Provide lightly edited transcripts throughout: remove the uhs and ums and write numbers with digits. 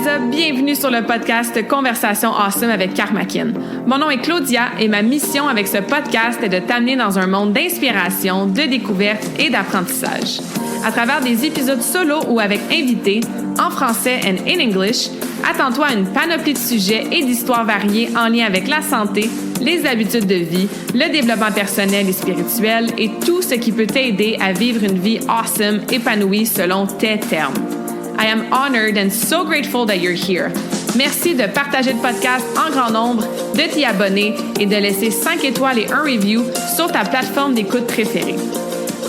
up? Bienvenue sur le podcast Conversation Awesome avec Karmakin. Mon nom est Claudia et ma mission avec ce podcast est de t'amener dans un monde d'inspiration, de découverte et d'apprentissage. À travers des épisodes solo ou avec invités, en français and in English, attends-toi à une panoplie de sujets et d'histoires variées en lien avec la santé, les habitudes de vie, le développement personnel et spirituel et tout ce qui peut t'aider à vivre une vie awesome, épanouie selon tes termes. I am honored and so grateful that you're here. Merci de partager le podcast en grand nombre, de t'y abonner et de laisser 5 étoiles et un review sur ta plateforme d'écoute préférée.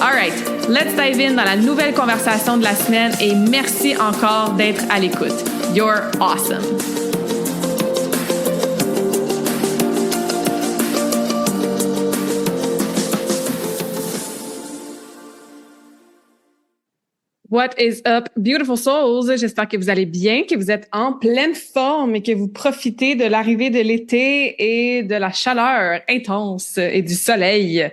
All right, let's dive in dans la nouvelle conversation de la semaine et merci encore d'être à l'écoute. You're awesome. What is up, beautiful souls? J'espère que vous allez bien, que vous êtes en pleine forme et que vous profitez de l'arrivée de l'été et de la chaleur intense et du soleil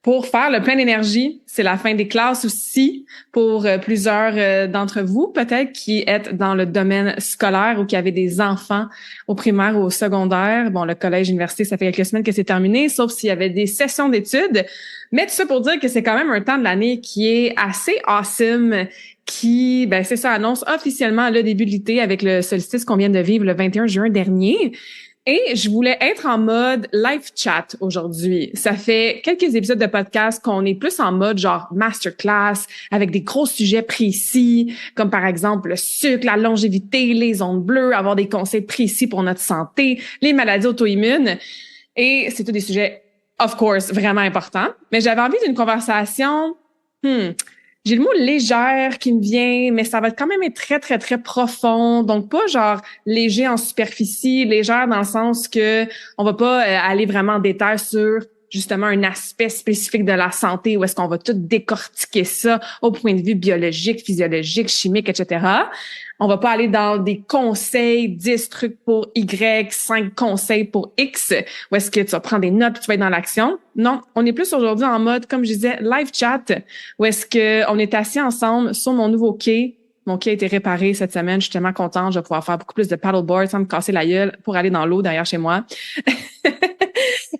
pour faire le plein d'énergie. C'est la fin des classes aussi pour plusieurs d'entre vous, peut-être qui êtes dans le domaine scolaire ou qui avez des enfants au primaire ou au secondaire. Bon, le collège, l'université, ça fait quelques semaines que c'est terminé, sauf s'il y avait des sessions d'études. Mais tout ça pour dire que c'est quand même un temps de l'année qui est assez awesome, qui, c'est ça, annonce officiellement le début de l'été avec le solstice qu'on vient de vivre le 21 juin dernier. Et je voulais être en mode live chat aujourd'hui. Ça fait quelques épisodes de podcast qu'on est plus en mode genre masterclass avec des gros sujets précis, comme par exemple le sucre, la longévité, les ondes bleues, avoir des conseils précis pour notre santé, les maladies auto-immunes. Et c'est tous des sujets, of course, vraiment importants. Mais j'avais envie d'une conversation, j'ai le mot légère qui me vient, mais ça va quand même être très, très, très profond. Donc, pas genre léger en superficie, légère dans le sens que on va pas aller vraiment en détail sur justement un aspect spécifique de la santé où est-ce qu'on va tout décortiquer ça au point de vue biologique, physiologique, chimique, etc. On va pas aller dans des conseils, 10 trucs pour Y, 5 conseils pour X, où est-ce que tu vas prendre des notes puis tu vas être dans l'action. Non, on est plus aujourd'hui en mode, comme je disais, live chat, où est-ce que on est assis ensemble sur mon nouveau quai. Mon quai a été réparé cette semaine. Je suis tellement contente. Je vais pouvoir faire beaucoup plus de paddleboard sans me casser la gueule pour aller dans l'eau derrière chez moi.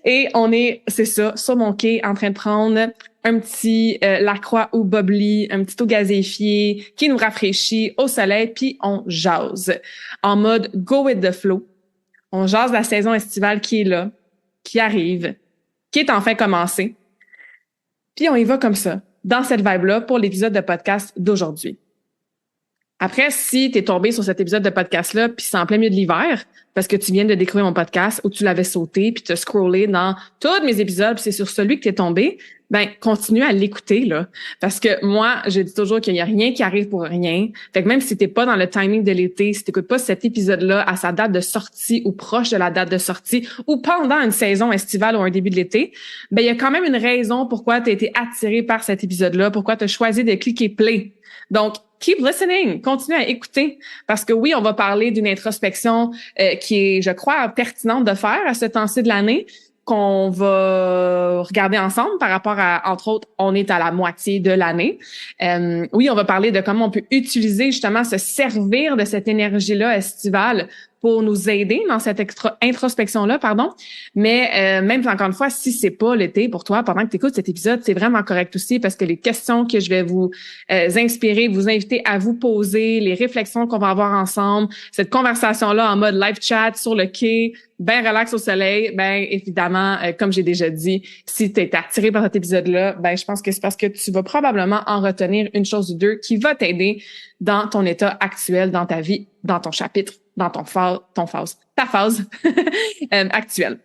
Et on est, c'est ça, sur mon quai, en train de prendre un petit Lacroix ou Bubbly, un petit eau gazéfié qui nous rafraîchit au soleil, puis on jase en mode go with the flow. On jase la saison estivale qui est là, qui arrive, qui est enfin commencée. Puis on y va comme ça, dans cette vibe-là pour l'épisode de podcast d'aujourd'hui. Après, si t'es tombé sur cet épisode de podcast-là, puis c'est en plein milieu de l'hiver, parce que tu viens de découvrir mon podcast ou tu l'avais sauté, puis tu as scrollé dans tous mes épisodes, puis c'est sur celui que t'es tombé, continue à l'écouter, là. Parce que moi, je dis toujours qu'il y a rien qui arrive pour rien. Fait que même si t'es pas dans le timing de l'été, si t'écoutes pas cet épisode-là à sa date de sortie ou proche de la date de sortie ou pendant une saison estivale ou un début de l'été, il y a quand même une raison pourquoi t'as été attiré par cet épisode-là, pourquoi t'as choisi de cliquer play. Donc, keep listening, continue à écouter parce que oui, on va parler d'une introspection qui est, je crois, pertinente de faire à ce temps-ci de l'année qu'on va regarder ensemble par rapport à, entre autres, on est à la moitié de l'année. Oui, on va parler de comment on peut utiliser justement, se servir de cette énergie-là estivale pour nous aider dans cette introspection-là, Mais même encore une fois, si c'est pas l'été pour toi, pendant que tu écoutes cet épisode, c'est vraiment correct aussi parce que les questions que je vais vous inspirer, vous inviter à vous poser, les réflexions qu'on va avoir ensemble, cette conversation-là en mode live chat sur le quai, ben relax au soleil, évidemment, comme j'ai déjà dit, si tu es attiré par cet épisode-là, je pense que c'est parce que tu vas probablement en retenir une chose ou deux qui va t'aider dans ton état actuel, dans ta vie, dans ton chapitre, dans ta phase actuelle.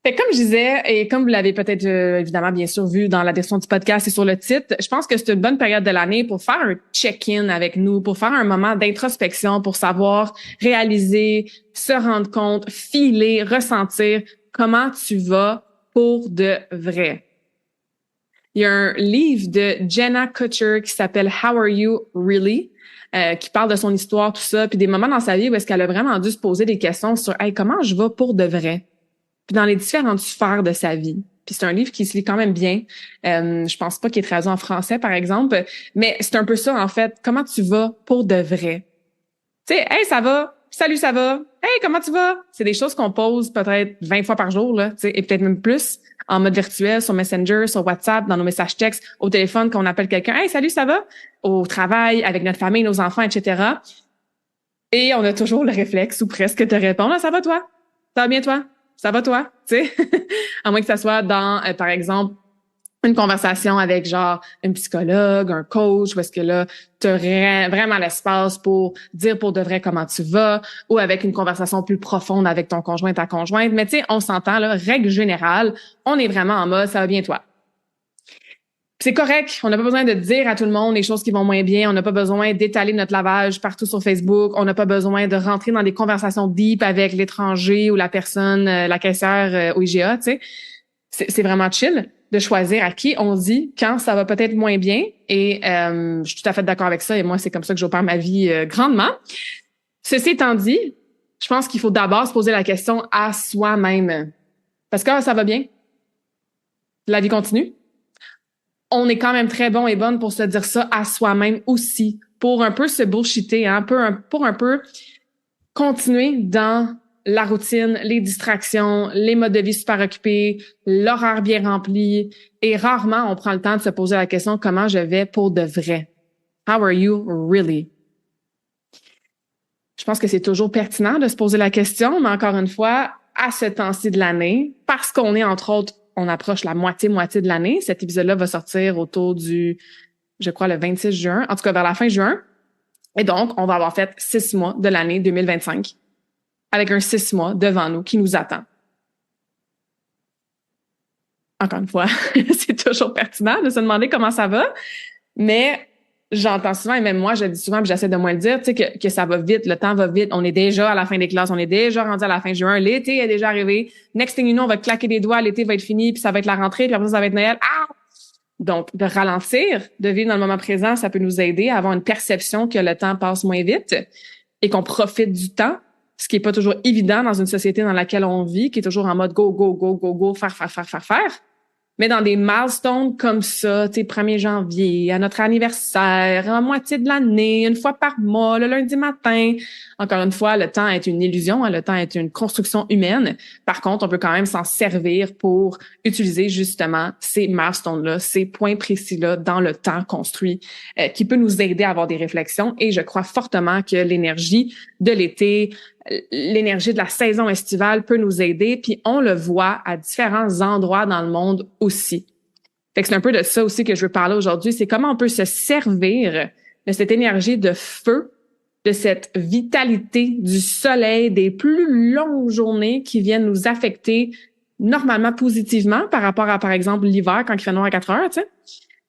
Fait comme je disais, et comme vous l'avez peut-être évidemment bien sûr vu dans la description du podcast et sur le titre, je pense que c'est une bonne période de l'année pour faire un check-in avec nous, pour faire un moment d'introspection, pour savoir réaliser, se rendre compte, filer, ressentir comment tu vas pour de vrai. Il y a un livre de Jenna Kutcher qui s'appelle How Are You Really? Qui parle de son histoire, tout ça, puis des moments dans sa vie où est-ce qu'elle a vraiment dû se poser des questions sur « Hey, comment je vais pour de vrai? » Puis dans les différentes sphères de sa vie. Puis c'est un livre qui se lit quand même bien. Je pense pas qu'il est traduit en français, par exemple, mais c'est un peu ça, en fait. Comment tu vas pour de vrai? Tu sais, hey, ça va? Salut, ça va? Hey, comment tu vas? C'est des choses qu'on pose peut-être 20 fois par jour, là, tu sais, et peut-être même plus en mode virtuel, sur Messenger, sur WhatsApp, dans nos messages textes, au téléphone, quand on appelle quelqu'un. Hey, salut, ça va? Au travail, avec notre famille, nos enfants, etc. Et on a toujours le réflexe, ou presque, de répondre, ah, ça va toi? Ça va bien toi? Ça va toi? Tu sais, à moins que ça soit dans, par exemple, une conversation avec genre un psychologue, un coach, où est-ce que là, tu as vraiment l'espace pour dire pour de vrai comment tu vas, ou avec une conversation plus profonde avec ton conjoint, ta conjointe. Mais tu sais, on s'entend, là, règle générale, on est vraiment en mode, ça va bien toi. C'est correct, on n'a pas besoin de dire à tout le monde les choses qui vont moins bien, on n'a pas besoin d'étaler notre lavage partout sur Facebook, on n'a pas besoin de rentrer dans des conversations deep avec l'étranger ou la personne, la caissière au IGA, tu sais. C'est vraiment chill de choisir à qui on dit quand ça va peut-être moins bien. Et je suis tout à fait d'accord avec ça. Et moi, c'est comme ça que j'opère ma vie grandement. Ceci étant dit, je pense qu'il faut d'abord se poser la question à soi-même. Parce que ça va bien. La vie continue. On est quand même très bon et bonne pour se dire ça à soi-même aussi. Pour un peu se bullshiter, hein, pour un peu continuer dans la routine, les distractions, les modes de vie super occupés, l'horaire bien rempli. Et rarement, on prend le temps de se poser la question, comment je vais pour de vrai? How are you really? Je pense que c'est toujours pertinent de se poser la question, mais encore une fois, à ce temps-ci de l'année, parce qu'on est, entre autres, on approche la moitié de l'année. Cet épisode-là va sortir autour du, je crois, le 26 juin, en tout cas vers la fin juin. Et donc, on va avoir fait 6 mois de l'année 2025. Avec un 6 mois devant nous qui nous attend. Encore une fois, c'est toujours pertinent de se demander comment ça va, mais j'entends souvent, et même moi, je le dis souvent, puis j'essaie de moins le dire, tu sais, que ça va vite, le temps va vite, on est déjà à la fin des classes, on est déjà rendu à la fin juin, l'été est déjà arrivé, next thing you know, on va claquer des doigts, l'été va être fini, puis ça va être la rentrée, puis après ça va être Noël. Ah! Donc, de ralentir, de vivre dans le moment présent, ça peut nous aider à avoir une perception que le temps passe moins vite et qu'on profite du temps, ce qui est pas toujours évident dans une société dans laquelle on vit, qui est toujours en mode go, go, go, go, go, faire. Mais dans des milestones comme ça, tu sais, 1er janvier, à notre anniversaire, en moitié de l'année, une fois par mois, le lundi matin. Encore une fois, le temps est une illusion, hein, le temps est une construction humaine. Par contre, on peut quand même s'en servir pour utiliser justement ces milestones-là, ces points précis-là dans le temps construit, qui peut nous aider à avoir des réflexions. Et je crois fortement que l'énergie de l'été, l'énergie de la saison estivale peut nous aider, puis on le voit à différents endroits dans le monde aussi. Fait que c'est un peu de ça aussi que je veux parler aujourd'hui, c'est comment on peut se servir de cette énergie de feu, de cette vitalité du soleil, des plus longues journées qui viennent nous affecter normalement positivement par rapport à, par exemple, l'hiver quand il fait noir à 4 heures, tu sais.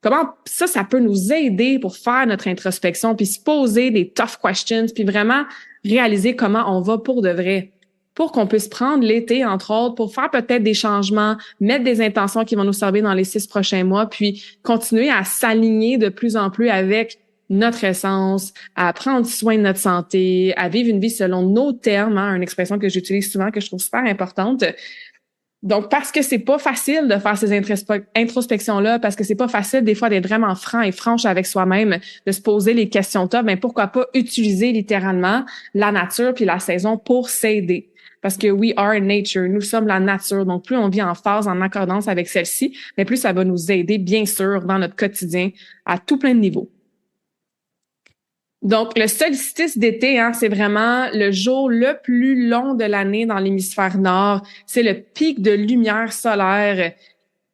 Comment ça peut nous aider pour faire notre introspection, puis se poser des tough questions, puis vraiment réaliser comment on va pour de vrai, pour qu'on puisse prendre l'été, entre autres, pour faire peut-être des changements, mettre des intentions qui vont nous servir dans les 6 prochains mois, puis continuer à s'aligner de plus en plus avec notre essence, à prendre soin de notre santé, à vivre une vie selon nos termes, hein, une expression que j'utilise souvent, que je trouve super importante. Donc, parce que c'est pas facile de faire ces introspections-là, parce que c'est pas facile des fois d'être vraiment franc et franche avec soi-même, de se poser les questions top, ben pourquoi pas utiliser littéralement la nature puis la saison pour s'aider. Parce que we are nature, nous sommes la nature. Donc, plus on vit en phase, en accordance avec celle-ci, mais plus ça va nous aider, bien sûr, dans notre quotidien à tout plein de niveaux. Donc, le solstice d'été, hein, c'est vraiment le jour le plus long de l'année dans l'hémisphère nord. C'est le pic de lumière solaire.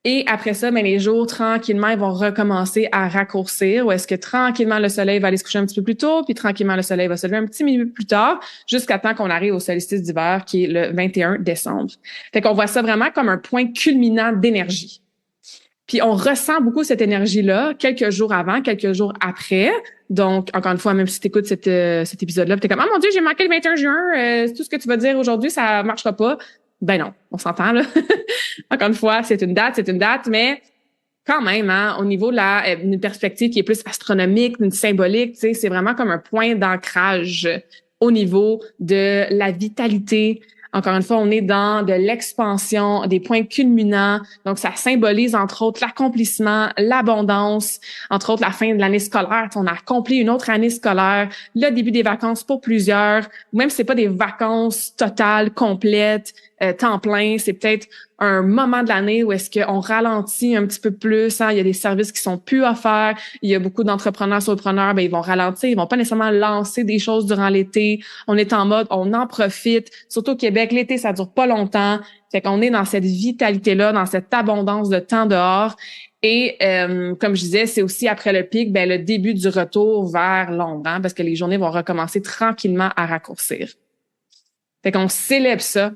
Et après ça, ben, les jours, tranquillement, ils vont recommencer à raccourcir. Ou est-ce que tranquillement, le soleil va aller se coucher un petit peu plus tôt, puis tranquillement, le soleil va se lever un petit minute plus tard, jusqu'à temps qu'on arrive au solstice d'hiver, qui est le 21 décembre. Fait qu'on voit ça vraiment comme un point culminant d'énergie. Puis on ressent beaucoup cette énergie-là quelques jours avant, quelques jours après. Donc, encore une fois, même si tu écoutes cet épisode-là, tu es comme « Ah mon Dieu, j'ai manqué le 21 juin, tout ce que tu vas dire aujourd'hui, ça marchera pas. » Ben non, on s'entend là. Encore une fois, c'est une date, mais quand même, hein, au niveau de une perspective qui est plus astronomique, une symbolique, tu sais, c'est vraiment comme un point d'ancrage au niveau de la vitalité, Encore une fois, on est dans de l'expansion, des points culminants. Donc, ça symbolise, entre autres, l'accomplissement, l'abondance, entre autres, la fin de l'année scolaire. On a accompli une autre année scolaire, le début des vacances pour plusieurs. Même si c'est pas des vacances totales, complètes, temps plein, c'est peut-être un moment de l'année où est-ce qu'on ralentit un petit peu plus. Hein? Il y a des services qui sont plus offerts. Il y a beaucoup d'entrepreneurs, solopreneurs, ben ils vont ralentir. Ils vont pas nécessairement lancer des choses durant l'été. On est en mode, on en profite. Surtout au Québec, l'été, ça dure pas longtemps. Fait qu'on est dans cette vitalité-là, dans cette abondance de temps dehors. Et comme je disais, c'est aussi après le pic, ben le début du retour vers l'ombre, hein, parce que les journées vont recommencer tranquillement à raccourcir. Fait qu'on célèbre ça.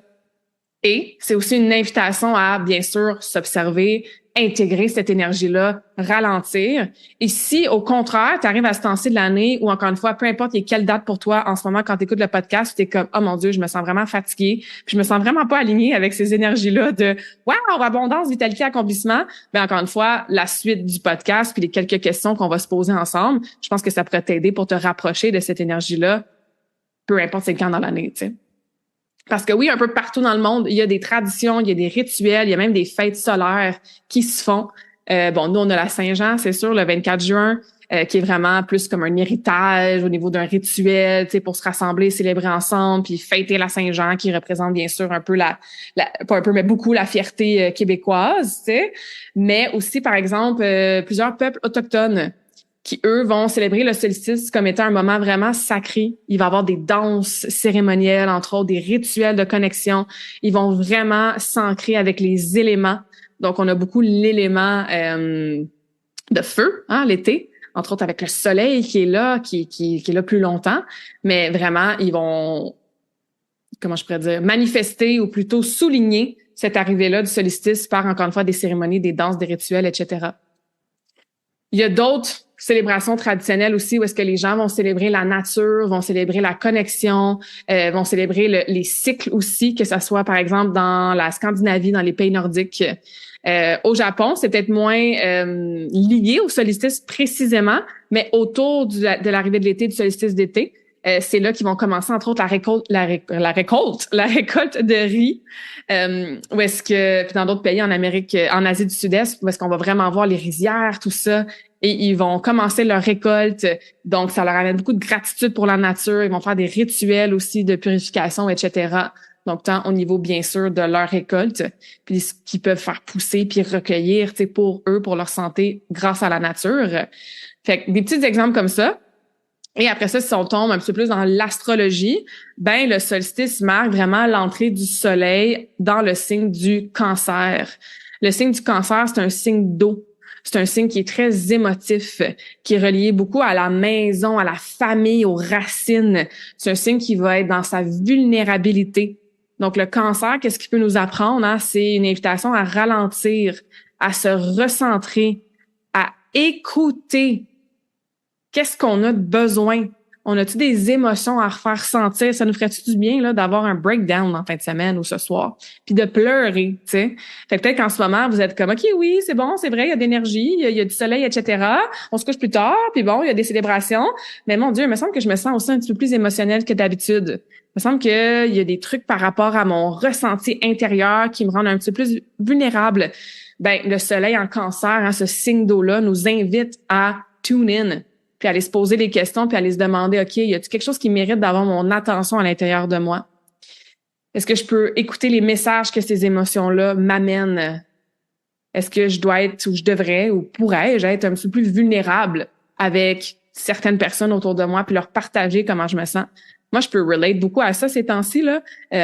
Et c'est aussi une invitation à, bien sûr, s'observer, intégrer cette énergie-là, ralentir. Et si, au contraire, tu arrives à ce temps-ci de l'année ou, encore une fois, peu importe quelle date pour toi en ce moment quand tu écoutes le podcast, tu es comme « Oh mon Dieu, je me sens vraiment fatiguée, puis je me sens vraiment pas alignée avec ces énergies-là de « Wow, abondance, vitalité, accomplissement », ben encore une fois, la suite du podcast puis les quelques questions qu'on va se poser ensemble, je pense que ça pourrait t'aider pour te rapprocher de cette énergie-là, peu importe c'est quand dans l'année, tu sais. Parce que oui, un peu partout dans le monde, il y a des traditions, il y a des rituels, il y a même des fêtes solaires qui se font. Bon, nous, on a la Saint-Jean, c'est sûr, le 24 juin, qui est vraiment plus comme un héritage au niveau d'un rituel, tu sais, pour se rassembler, célébrer ensemble, puis fêter la Saint-Jean, qui représente bien sûr un peu pas un peu, mais beaucoup la fierté québécoise, tu sais. Mais aussi, par exemple, plusieurs peuples autochtones qui, eux, vont célébrer le solstice comme étant un moment vraiment sacré. Il va y avoir des danses cérémonielles, entre autres, des rituels de connexion. Ils vont vraiment s'ancrer avec les éléments. Donc, on a beaucoup l'élément de feu, hein, l'été, entre autres avec le soleil qui est là, qui est là plus longtemps. Mais vraiment, ils vont, comment je pourrais dire, manifester ou plutôt souligner cette arrivée-là du solstice par, encore une fois, des cérémonies, des danses, des rituels, etc. Il y a d'autres célébrations traditionnelles aussi où est-ce que les gens vont célébrer la nature, vont célébrer la connexion, vont célébrer les cycles aussi, que ça soit par exemple dans la Scandinavie, dans les pays nordiques. Au Japon, c'est peut-être moins lié au solstice précisément, mais autour de l'arrivée de l'été, du solstice d'été, c'est là qu'ils vont commencer entre autres la récolte de riz. Où est-ce que puis dans d'autres pays en Amérique, en Asie du Sud-Est, où est-ce qu'on va vraiment voir les rizières, tout ça. Et ils vont commencer leur récolte. Donc, ça leur amène beaucoup de gratitude pour la nature. Ils vont faire des rituels aussi de purification, etc. Donc, tant au niveau, bien sûr, de leur récolte, puis ce qu'ils peuvent faire pousser puis recueillir, tu sais, pour eux, pour leur santé, grâce à la nature. Fait que des petits exemples comme ça. Et après ça, si on tombe un petit peu plus dans l'astrologie, ben le solstice marque vraiment l'entrée du soleil dans le signe du Cancer. Le signe du Cancer, c'est un signe d'eau. C'est un signe qui est très émotif, qui est relié beaucoup à la maison, à la famille, aux racines. C'est un signe qui va être dans sa vulnérabilité. Donc, le Cancer, qu'est-ce qu'il peut nous apprendre? Hein? C'est une invitation à ralentir, à se recentrer, à écouter. Qu'est-ce qu'on a de besoin? On a-tu des émotions à refaire sentir? Ça nous ferait-tu du bien là d'avoir un breakdown en fin de semaine ou ce soir? Puis de pleurer, tu sais. Fait que peut-être qu'en ce moment, vous êtes comme, OK, oui, c'est bon, c'est vrai, il y a de l'énergie, il y a du soleil, etc. On se couche plus tard, puis bon, il y a des célébrations. Mais mon Dieu, il me semble que je me sens aussi un petit peu plus émotionnelle que d'habitude. Il me semble qu'il y a des trucs par rapport à mon ressenti intérieur qui me rendent un petit peu plus vulnérable. Ben, le soleil en Cancer, hein, ce signe d'eau-là, nous invite à tune in, puis aller se poser des questions, puis aller se demander, OK, y a-t-il quelque chose qui mérite d'avoir mon attention à l'intérieur de moi? Est-ce que je peux écouter les messages que ces émotions-là m'amènent? Est-ce que je dois être, ou je devrais, ou pourrais-je être un petit peu plus vulnérable avec certaines personnes autour de moi, puis leur partager comment je me sens? Moi, je peux relate beaucoup à ça ces temps-ci, là. Tu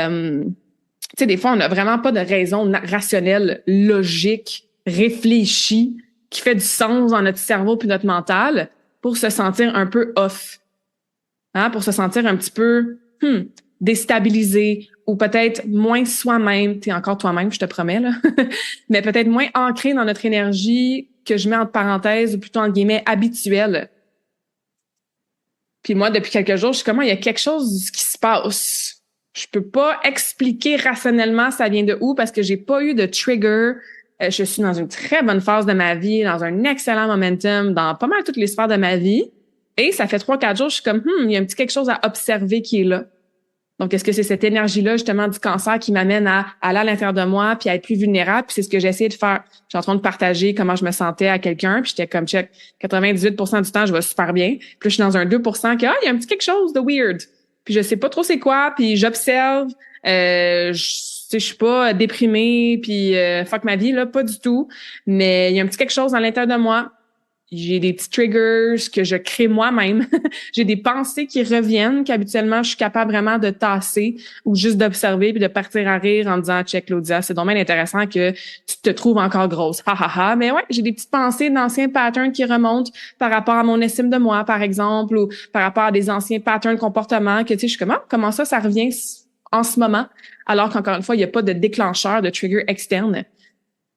sais, des fois, on n'a vraiment pas de raison rationnelle, logique, réfléchie, qui fait du sens dans notre cerveau puis notre mental, pour se sentir un peu off, hein, pour se sentir un petit peu déstabilisé ou peut-être moins soi-même. T'es encore toi-même, je te promets, là. Mais peut-être moins ancré dans notre énergie que je mets entre parenthèses ou plutôt en guillemets habituelle. Puis moi, depuis quelques jours, je suis comme, il y a quelque chose qui se passe. Je peux pas expliquer rationnellement ça vient de où parce que j'ai pas eu de trigger. Je suis dans une très bonne phase de ma vie, dans un excellent momentum, dans pas mal toutes les sphères de ma vie. Et ça fait 3-4 jours, je suis comme, il y a un petit quelque chose à observer qui est là. Donc, est-ce que c'est cette énergie-là, justement, du cancer qui m'amène à aller à l'intérieur de moi puis à être plus vulnérable? Puis c'est ce que j'ai essayé de faire. J'étais en train de partager comment je me sentais à quelqu'un, puis j'étais comme, check, 98% du temps, je vais super bien. Puis là, je suis dans un 2% que, il y a un petit quelque chose de weird. Puis je sais pas trop c'est quoi, puis j'observe. Je suis pas déprimée, puis fuck ma vie, là, pas du tout. Mais il y a un petit quelque chose dans l'intérieur de moi. J'ai des petits triggers que je crée moi-même. J'ai des pensées qui reviennent qu'habituellement je suis capable vraiment de tasser ou juste d'observer puis de partir à rire en disant check Claudia, c'est dommage intéressant que tu te trouves encore grosse. Ha ha ha. Mais ouais, j'ai des petites pensées d'anciens patterns qui remontent par rapport à mon estime de moi par exemple ou par rapport à des anciens patterns de comportement que tu sais je suis comme comment ça revient en ce moment alors qu'encore une fois, il n'y a pas de déclencheur de trigger externe.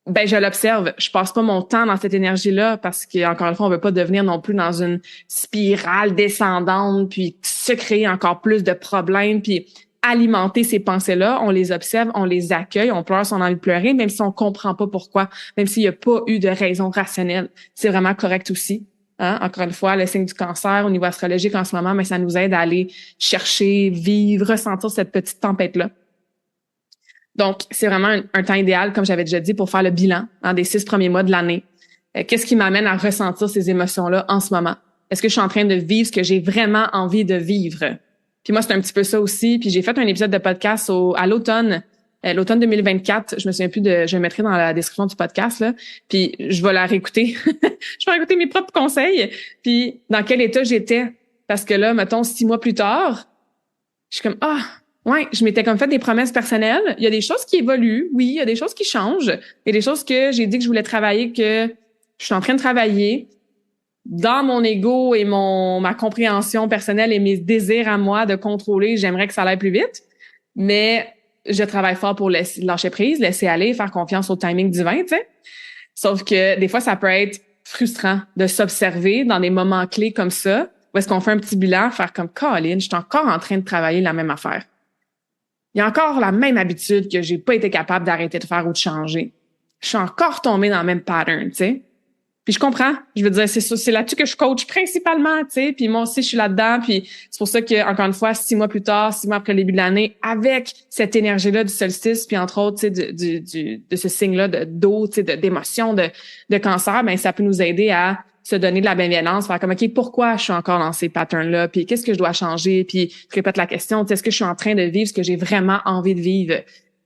Ben, je l'observe. Je passe pas mon temps dans cette énergie-là parce qu'encore une fois, on veut pas devenir non plus dans une spirale descendante puis se créer encore plus de problèmes puis alimenter ces pensées-là. On les observe, on les accueille, on pleure si on a envie de pleurer, même si on comprend pas pourquoi, même s'il y a pas eu de raison rationnelle. C'est vraiment correct aussi. Hein? Encore une fois, le signe du cancer au niveau astrologique en ce moment, mais ça nous aide à aller chercher, vivre, ressentir cette petite tempête-là. Donc, c'est vraiment un temps idéal, comme j'avais déjà dit, pour faire le bilan des 6 premiers mois de l'année. Qu'est-ce qui m'amène à ressentir ces émotions-là en ce moment? Est-ce que je suis en train de vivre ce que j'ai vraiment envie de vivre? Puis moi, c'est un petit peu ça aussi. Puis j'ai fait un épisode de podcast à l'automne, l'automne 2024. Je me souviens plus je le mettrai dans la description du podcast, là. Puis je vais la réécouter. Je vais réécouter mes propres conseils. Puis dans quel état j'étais. Parce que là, mettons, 6 mois plus tard, je suis comme, ouais, je m'étais comme fait des promesses personnelles. Il y a des choses qui évoluent, oui, il y a des choses qui changent. Il y a des choses que j'ai dit que je voulais travailler, que je suis en train de travailler dans mon ego et ma compréhension personnelle et mes désirs à moi de contrôler. J'aimerais que ça aille plus vite, mais je travaille fort pour lâcher prise, laisser aller, faire confiance au timing divin, tu sais. Sauf que des fois, ça peut être frustrant de s'observer dans des moments clés comme ça, où est-ce qu'on fait un petit bilan, faire comme Colin, je suis encore en train de travailler la même affaire. Il y a encore la même habitude que j'ai pas été capable d'arrêter de faire ou de changer. Je suis encore tombée dans le même pattern, tu sais. Puis je comprends. Je veux dire, c'est là-dessus que je coach principalement, tu sais. Puis moi aussi, je suis là-dedans. Puis c'est pour ça que, encore une fois, 6 mois plus tard, 6 mois après le début de l'année, avec cette énergie-là du solstice, puis entre autres, tu sais, de ce signe-là d'eau, tu sais, d'émotion, de cancer, ben ça peut nous aider à se donner de la bienveillance, faire comme, OK, pourquoi je suis encore dans ces patterns-là, puis qu'est-ce que je dois changer, puis je répète la question, est-ce que je suis en train de vivre ce que j'ai vraiment envie de vivre?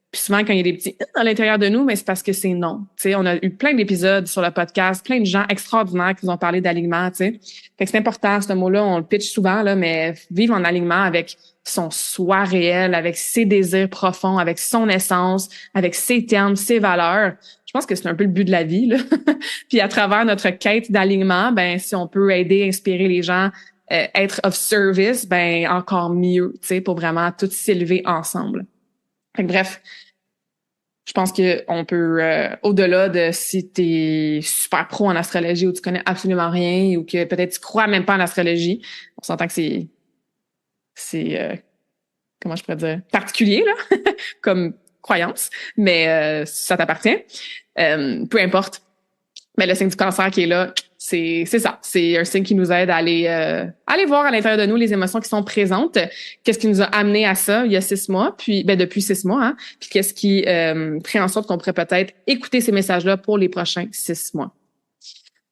Puis souvent, quand il y a des petits à l'intérieur de nous, mais c'est parce que c'est non. Tu sais, on a eu plein d'épisodes sur le podcast, plein de gens extraordinaires qui nous ont parlé d'alignement, tu sais. Fait que c'est important, ce mot-là, on le pitch souvent, là, mais vivre en alignement avec son soi réel, avec ses désirs profonds, avec son essence, avec ses termes, ses valeurs. Je pense que c'est un peu le but de la vie, là. Puis à travers notre quête d'alignement, ben si on peut aider, inspirer les gens, être of service, ben encore mieux, tu sais, pour vraiment tous s'élever ensemble. Fait que bref, je pense que on peut, au-delà de si t'es super pro en astrologie ou tu connais absolument rien ou que peut-être tu crois même pas en astrologie, on s'entend que c'est comment je pourrais dire, particulier là, comme croyance, mais ça t'appartient. Peu importe. Mais le signe du cancer qui est là, c'est ça. C'est un signe qui nous aide à aller voir à l'intérieur de nous les émotions qui sont présentes. Qu'est-ce qui nous a amené à ça il y a 6 mois, puis depuis 6 mois, hein, puis qu'est-ce qui ferait en sorte qu'on pourrait peut-être écouter ces messages-là pour les prochains 6 mois.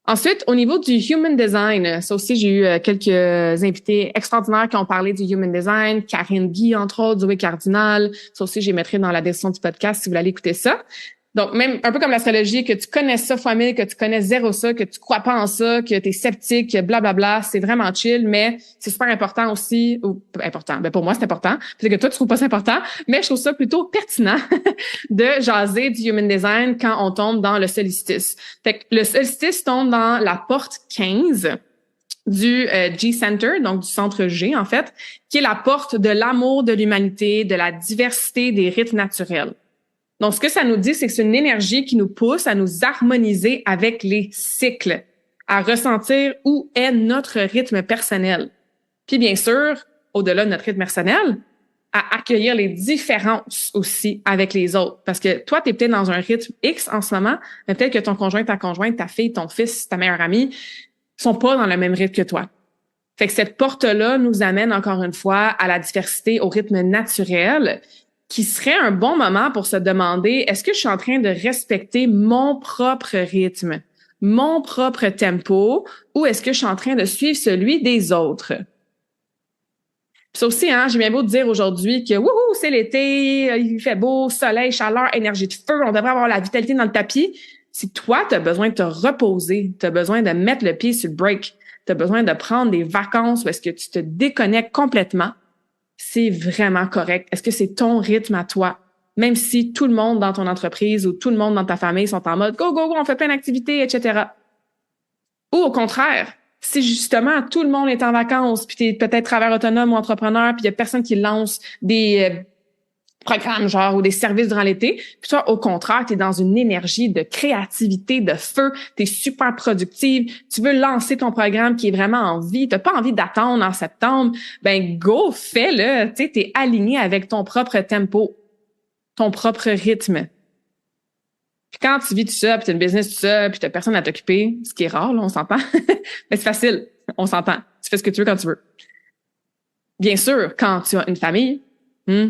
Ensuite, au niveau du Human Design, ça aussi, j'ai eu quelques invités extraordinaires qui ont parlé du Human Design, Karine Guy, entre autres, Zoé Cardinal. Ça aussi, j'ai mettrai dans la description du podcast si vous voulez aller écouter ça. Donc, même un peu comme l'astrologie, que tu connais ça fois 1000, que tu connais zéro ça, que tu crois pas en ça, que tu es sceptique, blablabla, c'est vraiment chill, mais c'est super important aussi, ou important, ben pour moi c'est important, peut-être que toi tu trouves pas ça important, mais je trouve ça plutôt pertinent de jaser du Human Design quand on tombe dans le solstice. Fait que le solstice tombe dans la porte 15 du G-Center, donc du centre G en fait, qui est la porte de l'amour de l'humanité, de la diversité des rythmes naturels. Donc, ce que ça nous dit, c'est que c'est une énergie qui nous pousse à nous harmoniser avec les cycles, à ressentir où est notre rythme personnel. Puis, bien sûr, au-delà de notre rythme personnel, à accueillir les différences aussi avec les autres. Parce que toi, tu es peut-être dans un rythme X en ce moment, mais peut-être que ton conjoint, ta conjointe, ta fille, ton fils, ta meilleure amie sont pas dans le même rythme que toi. Fait que cette porte-là nous amène encore une fois à la diversité, au rythme naturel, qui serait un bon moment pour se demander, est-ce que je suis en train de respecter mon propre rythme, mon propre tempo, ou est-ce que je suis en train de suivre celui des autres? Puis ça aussi, j'ai bien beau te dire aujourd'hui que wouhou, c'est l'été, il fait beau, soleil, chaleur, énergie de feu, on devrait avoir la vitalité dans le tapis. Si toi, tu as besoin de te reposer, tu as besoin de mettre le pied sur le break, tu as besoin de prendre des vacances où est-ce que tu te déconnectes complètement, c'est vraiment correct. Est-ce que c'est ton rythme à toi? Même si tout le monde dans ton entreprise ou tout le monde dans ta famille sont en mode go, go, go, on fait plein d'activités, etc. Ou au contraire, si justement tout le monde est en vacances, puis tu es peut-être travailleur autonome ou entrepreneur, puis il y a personne qui lance des programmes genre ou des services durant l'été, puis toi, au contraire, tu es dans une énergie de créativité, de feu, tu es super productive, tu veux lancer ton programme qui est vraiment en vie, tu n'as pas envie d'attendre en septembre, ben go, fais-le, tu sais, tu es aligné avec ton propre tempo, ton propre rythme. Puis quand tu vis tout ça, puis tu as une business tout ça, puis tu n'as personne à t'occuper, ce qui est rare, là, on s'entend, mais c'est facile, on s'entend, tu fais ce que tu veux quand tu veux. Bien sûr, quand tu as une famille,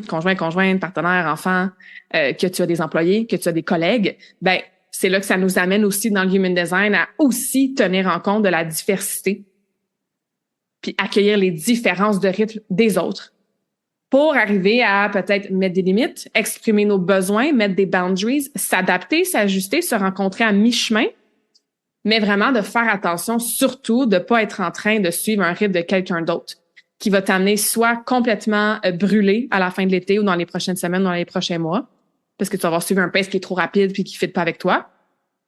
conjoint, conjointe, partenaire, enfant, que tu as des employés, que tu as des collègues, ben c'est là que ça nous amène aussi dans le Human Design à aussi tenir en compte de la diversité puis accueillir les différences de rythme des autres pour arriver à peut-être mettre des limites, exprimer nos besoins, mettre des boundaries, s'adapter, s'ajuster, se rencontrer à mi-chemin, mais vraiment de faire attention surtout de pas être en train de suivre un rythme de quelqu'un d'autre qui va t'amener soit complètement brûlé à la fin de l'été ou dans les prochaines semaines, dans les prochains mois, parce que tu vas avoir suivi un pace qui est trop rapide puis qui ne fit pas avec toi,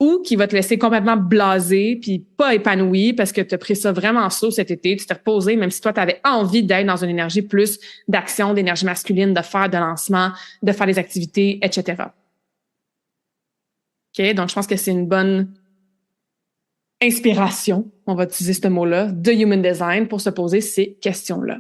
ou qui va te laisser complètement blasé puis pas épanoui parce que tu as pris ça vraiment slow cet été, tu t'es reposé, même si toi, tu avais envie d'être dans une énergie plus d'action, d'énergie masculine, de faire de lancement, de faire des activités, etc. OK? Donc, je pense que c'est une bonne inspiration, on va utiliser ce mot-là, de Human Design pour se poser ces questions-là.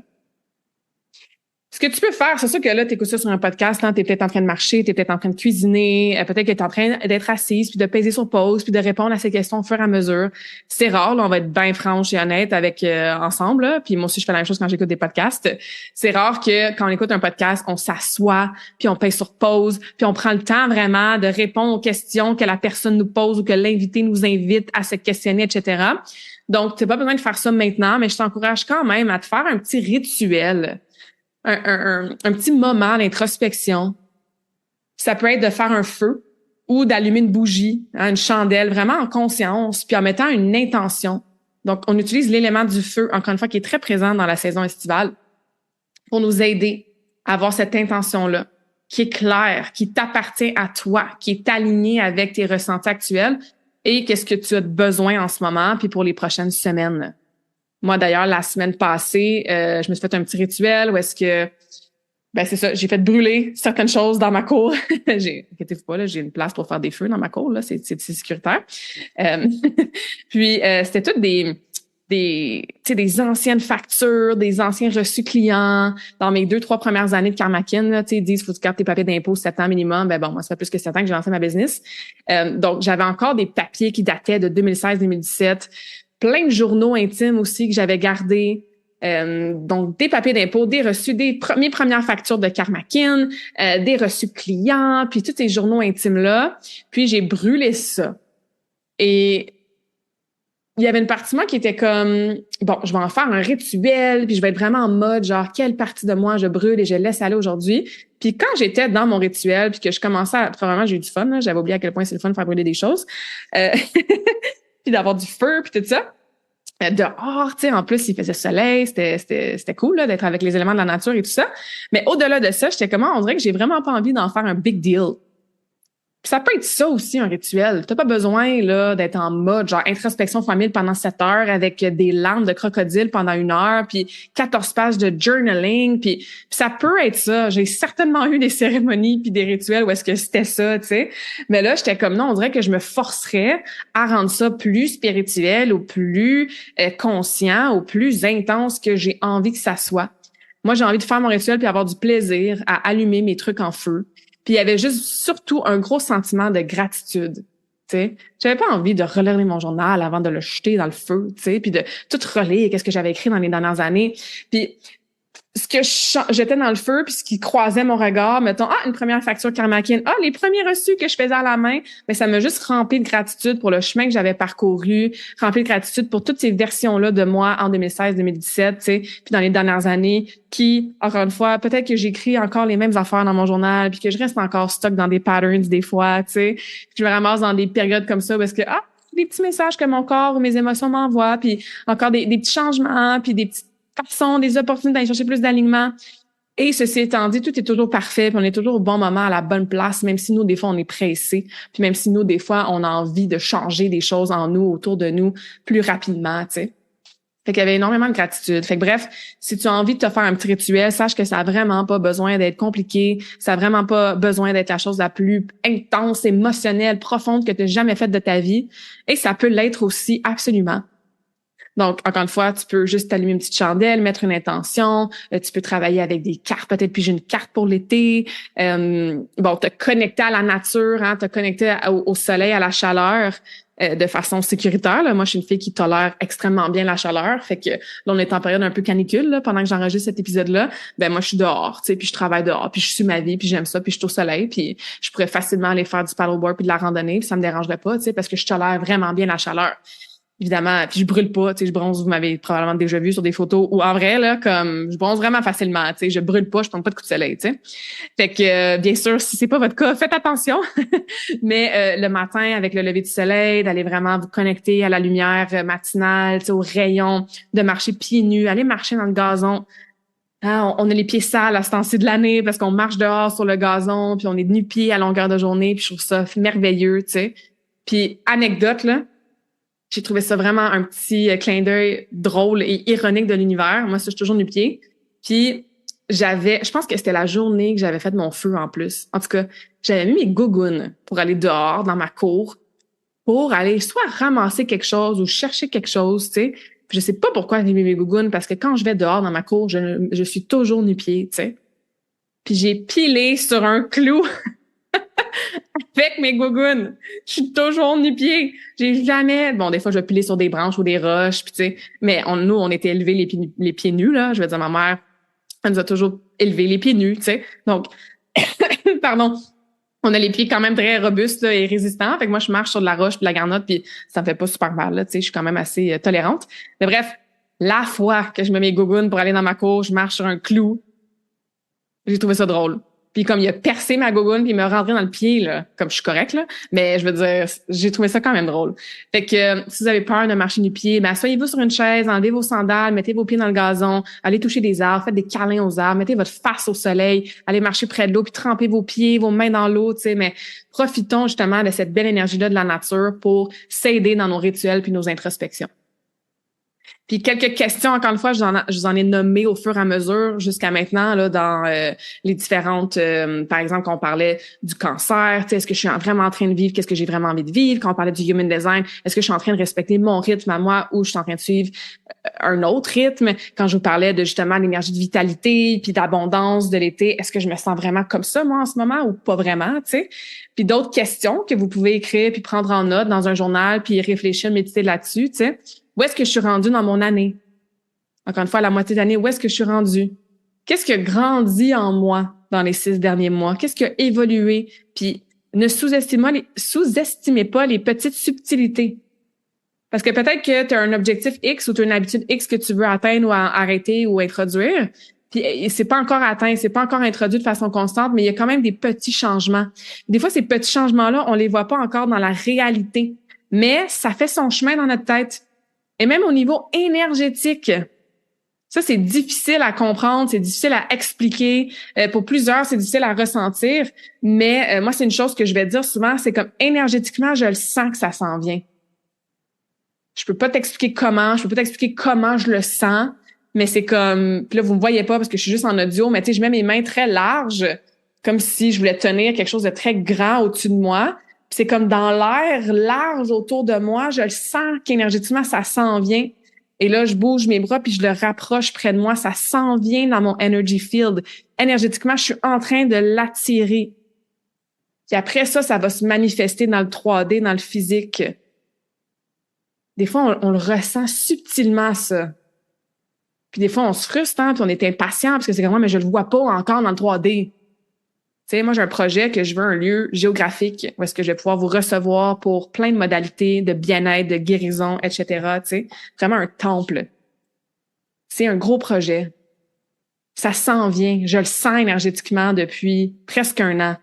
Ce que tu peux faire, c'est sûr que là, tu écoutes ça sur un podcast, tu es peut-être en train de marcher, tu es peut-être en train de cuisiner, peut-être que tu es en train d'être assise, puis de peser sur pause, puis de répondre à ces questions au fur et à mesure. C'est rare, là, on va être bien franche et honnête avec ensemble, là. Puis moi aussi, je fais la même chose quand j'écoute des podcasts. C'est rare que quand on écoute un podcast, on s'assoit, puis on pèse sur pause, puis on prend le temps vraiment de répondre aux questions que la personne nous pose ou que l'invité nous invite à se questionner, etc. Donc, tu n'as pas besoin de faire ça maintenant, mais je t'encourage quand même à te faire un petit rituel. Un petit moment d'introspection. Ça peut être de faire un feu ou d'allumer une bougie, une chandelle, vraiment en conscience, puis en mettant une intention. Donc, on utilise l'élément du feu, encore une fois, qui est très présent dans la saison estivale, pour nous aider à avoir cette intention-là, qui est claire, qui t'appartient à toi, qui est alignée avec tes ressentis actuels et qu'est-ce que tu as besoin en ce moment, puis pour les prochaines semaines. Moi, d'ailleurs, la semaine passée, je me suis fait un petit rituel où est-ce que, ben c'est ça, j'ai fait brûler certaines choses dans ma cour. Inquiétez-vous pas, là, j'ai une place pour faire des feux dans ma cour, là, c'est sécuritaire. Puis, c'était toutes des anciennes factures, des anciens reçus clients. Dans mes 2-3 premières années de Karmakin, là, ils disent, faut que tu gardes tes papiers d'impôt 7 ans minimum. Ben bon, moi, ça fait plus que 7 ans que j'ai lancé ma business. Donc, j'avais encore des papiers qui dataient de 2016-2017. Plein de journaux intimes aussi que j'avais gardés. Donc, des papiers d'impôt, des reçus, mes premières factures de Karmakin, des reçus clients, puis tous ces journaux intimes-là. Puis, j'ai brûlé ça. Et il y avait une partie de moi qui était comme, bon, je vais en faire un rituel, puis je vais être vraiment en mode, genre, quelle partie de moi je brûle et je laisse aller aujourd'hui. Puis quand j'étais dans mon rituel, puis que je commençais à... Vraiment, j'ai eu du fun, là, j'avais oublié à quel point c'est le fun de faire brûler des choses. Puis d'avoir du feu, puis tout ça. Dehors, tu sais, en plus, il faisait soleil, c'était cool là, d'être avec les éléments de la nature et tout ça. Mais au-delà de ça, j'étais comment, on dirait que j'ai vraiment pas envie d'en faire un big deal. Puis ça peut être ça aussi, un rituel. T'as pas besoin là d'être en mode genre introspection famille pendant 7 heures avec des larmes de crocodile pendant 1 heure, puis 14 pages de journaling, puis ça peut être ça. J'ai certainement eu des cérémonies puis des rituels où est-ce que c'était ça, tu sais. Mais là, j'étais comme non, on dirait que je me forcerais à rendre ça plus spirituel ou plus conscient ou plus intense que j'ai envie que ça soit. Moi, j'ai envie de faire mon rituel puis avoir du plaisir à allumer mes trucs en feu. Puis il y avait juste surtout un gros sentiment de gratitude. Tu sais. J'avais pas envie de relire mon journal avant de le jeter dans le feu, tu sais, puis de tout relire, qu'est-ce que j'avais écrit dans les dernières années. Puis ce que j'étais dans le feu, puis ce qui croisait mon regard, mettons, une première facture Karmakin, les premiers reçus que je faisais à la main, mais ça m'a juste rempli de gratitude pour le chemin que j'avais parcouru, rempli de gratitude pour toutes ces versions-là de moi en 2016-2017, tu sais, puis dans les dernières années, qui, encore une fois, peut-être que j'écris encore les mêmes affaires dans mon journal, puis que je reste encore stuck dans des patterns des fois, tu sais, je me ramasse dans des périodes comme ça parce que, des petits messages que mon corps ou mes émotions m'envoient, puis encore des petits changements, puis des petites façon, des opportunités d'aller chercher plus d'alignement. Et ceci étant dit, tout est toujours parfait, puis on est toujours au bon moment, à la bonne place, même si nous, des fois, on est pressé, puis même si nous, des fois, on a envie de changer des choses en nous, autour de nous, plus rapidement, tu sais. Fait qu'il y avait énormément de gratitude. Fait que bref, si tu as envie de te faire un petit rituel, sache que ça a vraiment pas besoin d'être compliqué, ça a vraiment pas besoin d'être la chose la plus intense, émotionnelle, profonde que tu aies jamais faite de ta vie. Et ça peut l'être aussi, absolument. Donc, encore une fois, tu peux juste allumer une petite chandelle, mettre une intention. Tu peux travailler avec des cartes, peut-être puis j'ai une carte pour l'été. Te connecter à la nature, te connecter au soleil, à la chaleur de façon sécuritaire. Là. Moi, je suis une fille qui tolère extrêmement bien la chaleur. Fait que là, on est en période un peu canicule là, pendant que j'enregistre cet épisode-là. Ben moi, je suis dehors, tu sais, puis je travaille dehors, puis je suis ma vie, puis j'aime ça, puis je suis au soleil, puis je pourrais facilement aller faire du paddleboard puis de la randonnée, puis ça me dérangerait pas, tu sais, parce que je tolère vraiment bien la chaleur. Évidemment, puis je brûle pas, tu sais, je bronze, vous m'avez probablement déjà vu sur des photos, ou en vrai, là, comme, je bronze vraiment facilement, tu sais, je brûle pas, je prends pas de coup de soleil, tu sais. Fait que, bien sûr, si c'est pas votre cas, faites attention. Mais le matin, avec le lever du soleil, d'aller vraiment vous connecter à la lumière matinale, tu sais, aux rayons, de marcher pieds nus, aller marcher dans le gazon. On a les pieds sales à ce temps-ci de l'année parce qu'on marche dehors sur le gazon, puis on est nu-pieds à longueur de journée, puis je trouve ça merveilleux, tu sais. Puis, anecdote, là, j'ai trouvé ça vraiment un petit clin d'œil drôle et ironique de l'univers. Moi, ça, je suis toujours nu-pieds. Puis, je pense que c'était la journée que j'avais fait mon feu en plus. En tout cas, j'avais mis mes gougounes pour aller dehors dans ma cour, pour aller soit ramasser quelque chose ou chercher quelque chose, tu sais. Puis je sais pas pourquoi j'ai mis mes gougounes, parce que quand je vais dehors dans ma cour, je suis toujours nu-pieds, tu sais. Puis j'ai pilé sur un clou avec mes gougounes. Je suis toujours nu-pieds. J'ai jamais... Bon, des fois, je vais piler sur des branches ou des roches, puis tu sais, mais nous, on était élevés les pieds nus, là. Je veux dire, ma mère, elle nous a toujours élevés les pieds nus, tu sais. Donc, pardon, on a les pieds quand même très robustes là, et résistants. Fait que moi, je marche sur de la roche puis de la garnotte, puis ça me fait pas super mal, là, tu sais. Je suis quand même assez tolérante. Mais bref, la fois que je mets mes gougounes pour aller dans ma cour, je marche sur un clou. J'ai trouvé ça drôle. Puis comme il a percé ma gogoune puis il m'a rentré dans le pied, là, comme je suis correcte, là. Mais je veux dire, j'ai trouvé ça quand même drôle. Fait que si vous avez peur de marcher nu-pieds, ben asseyez-vous sur une chaise, enlevez vos sandales, mettez vos pieds dans le gazon, allez toucher des arbres, faites des câlins aux arbres, mettez votre face au soleil, allez marcher près de l'eau puis trempez vos pieds, vos mains dans l'eau, tu sais. Mais profitons justement de cette belle énergie-là de la nature pour s'aider dans nos rituels puis nos introspections. Puis quelques questions, encore une fois, je vous en ai nommé au fur et à mesure jusqu'à maintenant là dans les différentes, par exemple, quand on parlait du cancer, est-ce que je suis vraiment en train de vivre, qu'est-ce que j'ai vraiment envie de vivre? Quand on parlait du human design, est-ce que je suis en train de respecter mon rythme à moi ou je suis en train de suivre un autre rythme? Quand je vous parlais de justement l'énergie de vitalité puis d'abondance de l'été, est-ce que je me sens vraiment comme ça moi en ce moment ou pas vraiment, tu sais? Puis d'autres questions que vous pouvez écrire puis prendre en note dans un journal puis réfléchir, méditer là-dessus, tu sais. Où est-ce que je suis rendue dans mon année? Encore une fois, à la moitié d'année, où est-ce que je suis rendue? Qu'est-ce qui a grandi en moi dans les 6 derniers mois? Qu'est-ce qui a évolué? Puis ne sous-estimez pas les petites subtilités. Parce que peut-être que tu as un objectif X ou tu as une habitude X que tu veux atteindre ou arrêter ou introduire. Puis c'est pas encore atteint, c'est pas encore introduit de façon constante, mais il y a quand même des petits changements. Des fois, ces petits changements-là, on les voit pas encore dans la réalité. Mais ça fait son chemin dans notre tête. Et même au niveau énergétique, ça, c'est difficile à comprendre, c'est difficile à expliquer. Pour plusieurs, c'est difficile à ressentir. Mais moi, c'est une chose que je vais dire souvent, c'est comme énergétiquement, je le sens que ça s'en vient. Je peux pas t'expliquer comment, je peux pas t'expliquer comment je le sens, mais c'est comme... Puis là, vous me voyez pas parce que je suis juste en audio, mais tu sais, je mets mes mains très larges, comme si je voulais tenir quelque chose de très grand au-dessus de moi. C'est comme dans l'air large autour de moi, je le sens qu'énergétiquement, ça s'en vient. Et là, je bouge mes bras puis je le rapproche près de moi. Ça s'en vient dans mon energy field. Énergétiquement, je suis en train de l'attirer. Puis après ça va se manifester dans le 3D, dans le physique. Des fois, on le ressent subtilement, ça. Puis des fois, on se frustre, hein, puis on est impatient parce que c'est comme moi, mais je le vois pas encore dans le 3D. Tu sais, moi, j'ai un projet que je veux un lieu géographique où est-ce que je vais pouvoir vous recevoir pour plein de modalités de bien-être, de guérison, etc. Tu sais, vraiment un temple. C'est un gros projet. Ça s'en vient. Je le sens énergétiquement depuis presque 1 an.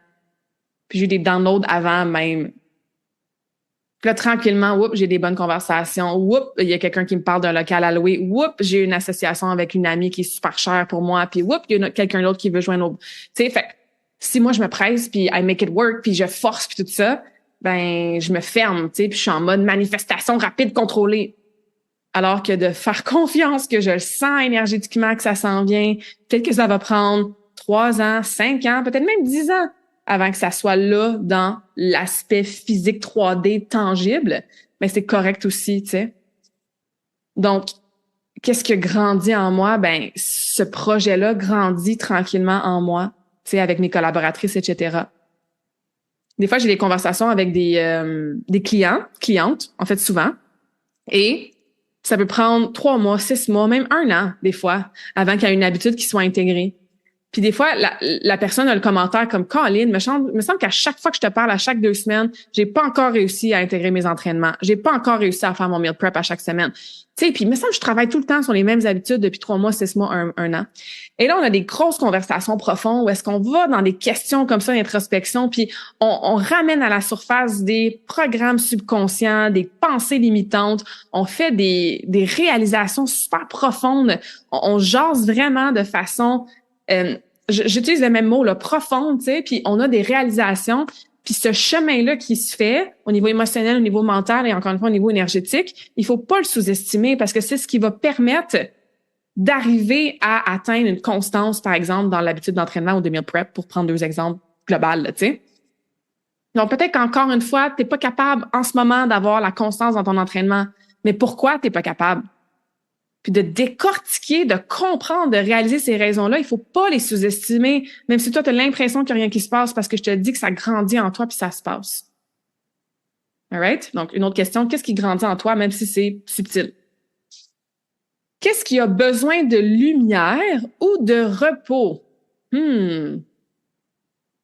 Puis j'ai eu des downloads avant même. Puis là, tranquillement, j'ai des bonnes conversations. Il y a quelqu'un qui me parle d'un local à louer. J'ai une association avec une amie qui est super chère pour moi. Puis il y a quelqu'un d'autre qui veut joindre au... Tu sais, fait si moi, je me presse, puis I make it work, puis je force, puis tout ça, ben je me ferme, tu sais, puis je suis en mode manifestation rapide, contrôlée. Alors que de faire confiance que je le sens énergétiquement, que ça s'en vient, peut-être que ça va prendre 3 ans, 5 ans, peut-être même 10 ans avant que ça soit là dans l'aspect physique 3D tangible, mais c'est correct aussi, tu sais. Donc, qu'est-ce qui grandit en moi? Ben, ce projet-là grandit tranquillement en moi, tu sais, avec mes collaboratrices, etc. Des fois, j'ai des conversations avec des clientes, en fait, souvent, et ça peut prendre 3 mois, 6 mois, même 1 an, des fois, avant qu'il y ait une habitude qui soit intégrée. Puis des fois, la personne a le commentaire comme Colin, me semble qu'à chaque fois que je te parle, à chaque 2 semaines, j'ai pas encore réussi à intégrer mes entraînements. J'ai pas encore réussi à faire mon meal prep à chaque semaine. Tu sais, puis il me semble que je travaille tout le temps sur les mêmes habitudes depuis 3 mois, 6 mois, un an. Et là, on a des grosses conversations profondes où est-ce qu'on va dans des questions comme ça, d'introspection, puis on ramène à la surface des programmes subconscients, des pensées limitantes. On fait des réalisations super profondes. On jase vraiment de façon... j'utilise le même mot, là, profonde, tu sais, puis on a des réalisations, puis ce chemin-là qui se fait au niveau émotionnel, au niveau mental et encore une fois au niveau énergétique, il faut pas le sous-estimer parce que c'est ce qui va permettre d'arriver à atteindre une constance, par exemple, dans l'habitude d'entraînement ou de meal prep, pour prendre 2 exemples globaux, tu sais. Donc, peut-être qu'encore une fois, t'es pas capable en ce moment d'avoir la constance dans ton entraînement. Mais pourquoi t'es pas capable? Puis de décortiquer, de comprendre, de réaliser ces raisons-là, il faut pas les sous-estimer, même si toi, tu as l'impression qu'il n'y a rien qui se passe parce que je te dis que ça grandit en toi puis ça se passe. All right? Donc, une autre question, qu'est-ce qui grandit en toi, même si c'est subtil? Qu'est-ce qui a besoin de lumière ou de repos?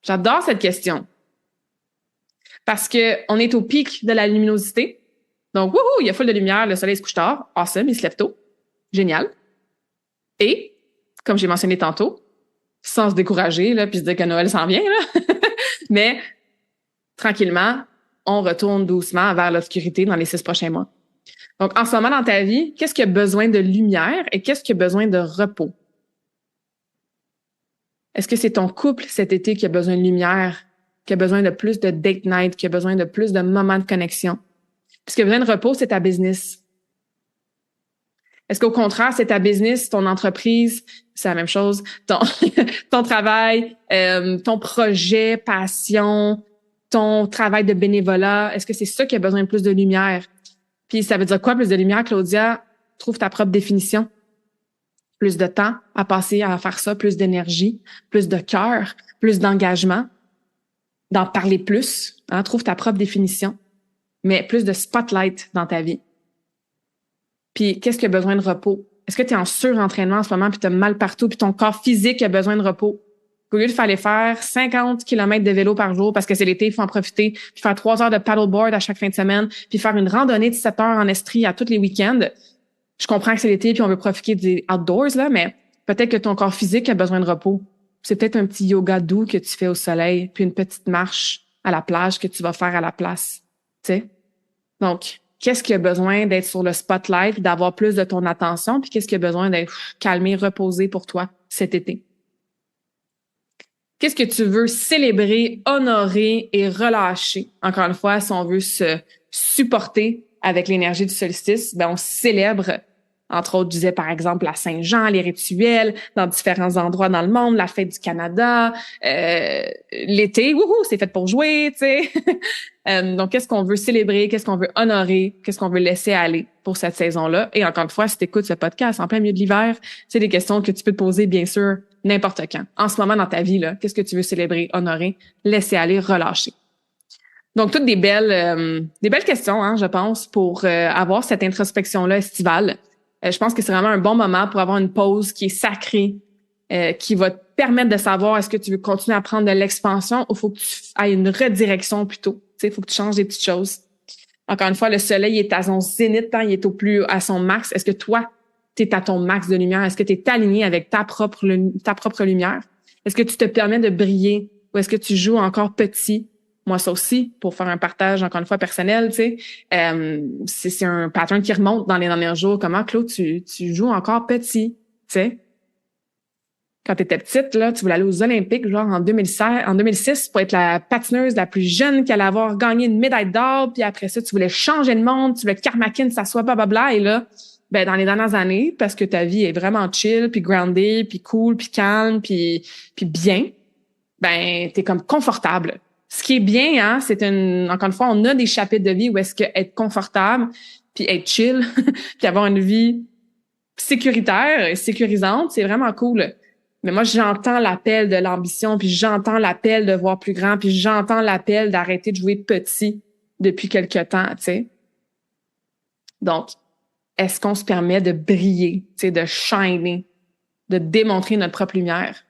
J'adore cette question. Parce que on est au pic de la luminosité. Donc, il y a full de lumière, le soleil se couche tard. Awesome, il se lève tôt. Génial. Et, comme j'ai mentionné tantôt, sans se décourager, là, puis se dire que Noël s'en vient, là, mais tranquillement, on retourne doucement vers l'obscurité dans les 6 prochains mois. Donc, en ce moment dans ta vie, qu'est-ce qui a besoin de lumière et qu'est-ce qui a besoin de repos? Est-ce que c'est ton couple cet été qui a besoin de lumière, qui a besoin de plus de date night, qui a besoin de plus de moments de connexion? Puis ce qui a besoin de repos, c'est ta business. Est-ce qu'au contraire, c'est ta business, ton entreprise, c'est la même chose, ton travail, ton projet, passion, ton travail de bénévolat, est-ce que c'est ça qui a besoin de plus de lumière? Puis ça veut dire quoi, plus de lumière, Claudia? Trouve ta propre définition. Plus de temps à passer à faire ça, plus d'énergie, plus de cœur, plus d'engagement, d'en parler plus, hein? Trouve ta propre définition, mais plus de spotlight dans ta vie. Puis, qu'est-ce qui a besoin de repos? Est-ce que tu es en surentraînement en ce moment, puis tu as mal partout, puis ton corps physique a besoin de repos? Au lieu de faire 50 km de vélo par jour, parce que c'est l'été, il faut en profiter, puis faire 3 heures de paddleboard à chaque fin de semaine, puis faire une randonnée de 7 heures en Estrie à tous les week-ends. Je comprends que c'est l'été, puis on veut profiter des outdoors, là, mais peut-être que ton corps physique a besoin de repos. C'est peut-être un petit yoga doux que tu fais au soleil, puis une petite marche à la plage que tu vas faire à la place. Tu sais? Donc, qu'est-ce qui a besoin d'être sur le spotlight, d'avoir plus de ton attention, puis qu'est-ce qui a besoin d'être calmé, reposé pour toi cet été? Qu'est-ce que tu veux célébrer, honorer et relâcher? Encore une fois, si on veut se supporter avec l'énergie du solstice, ben on célèbre Entre autres, je disais par exemple la Saint-Jean, les rituels dans différents endroits dans le monde, la fête du Canada, l'été, wouhou, c'est fait pour jouer, tu sais. Donc, qu'est-ce qu'on veut célébrer, qu'est-ce qu'on veut honorer, qu'est-ce qu'on veut laisser aller pour cette saison-là. Et encore une fois, si tu écoutes ce podcast en plein milieu de l'hiver, c'est des questions que tu peux te poser, bien sûr, n'importe quand. En ce moment dans ta vie, là, qu'est-ce que tu veux célébrer, honorer, laisser aller, relâcher. Donc, toutes des belles questions, hein, je pense, pour avoir cette introspection-là estivale. Je pense que c'est vraiment un bon moment pour avoir une pause qui est sacrée, qui va te permettre de savoir est-ce que tu veux continuer à prendre de l'expansion ou faut que tu ailles une redirection plutôt. Tu sais, il faut que tu changes des petites choses. Encore une fois, le soleil est à son zénith, hein, il est à son max. Est-ce que toi, tu es à ton max de lumière? Est-ce que tu es aligné avec ta propre lumière? Est-ce que tu te permets de briller ou est-ce que tu joues encore petit? Moi, ça aussi, pour faire un partage, encore une fois, personnel, tu sais, c'est un pattern qui remonte dans les derniers jours. Comment, Claude, tu joues encore petit, tu sais? Quand tu étais petite, là, tu voulais aller aux Olympiques, genre en 2006, pour être la patineuse la plus jeune qui allait avoir gagné une médaille d'or. Puis après ça, tu voulais changer le monde, tu voulais que Karmakin s'assoie, blablabla. Et là, ben dans les dernières années, parce que ta vie est vraiment chill, puis grounded, puis cool, puis calme, puis bien, ben t'es comme confortable. Ce qui est bien, hein, encore une fois, on a des chapitres de vie où est-ce que être confortable, puis être chill, puis avoir une vie sécuritaire et sécurisante, c'est vraiment cool. Mais moi, j'entends l'appel de l'ambition, puis j'entends l'appel de voir plus grand, puis j'entends l'appel d'arrêter de jouer petit depuis quelque temps, tu sais. Donc, est-ce qu'on se permet de briller, tu sais, de shiner, de démontrer notre propre lumière?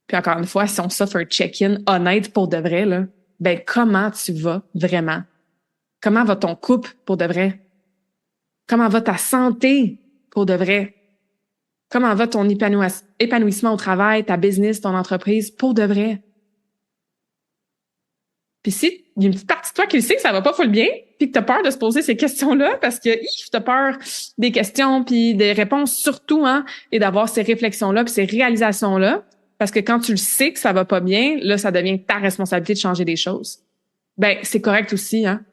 Puis encore une fois, si on s'offre un check-in honnête pour de vrai, là, ben comment tu vas vraiment? Comment va ton couple pour de vrai? Comment va ta santé pour de vrai? Comment va ton épanouissement au travail, ta business, ton entreprise pour de vrai? Puis si il y a une petite partie de toi qui le sait que ça va pas full bien, puis que tu as peur de se poser ces questions-là parce que tu as peur des questions puis des réponses surtout, hein, et d'avoir ces réflexions-là puis ces réalisations-là, parce que quand tu le sais que ça va pas bien, là, ça devient ta responsabilité de changer des choses. Ben, c'est correct aussi, hein,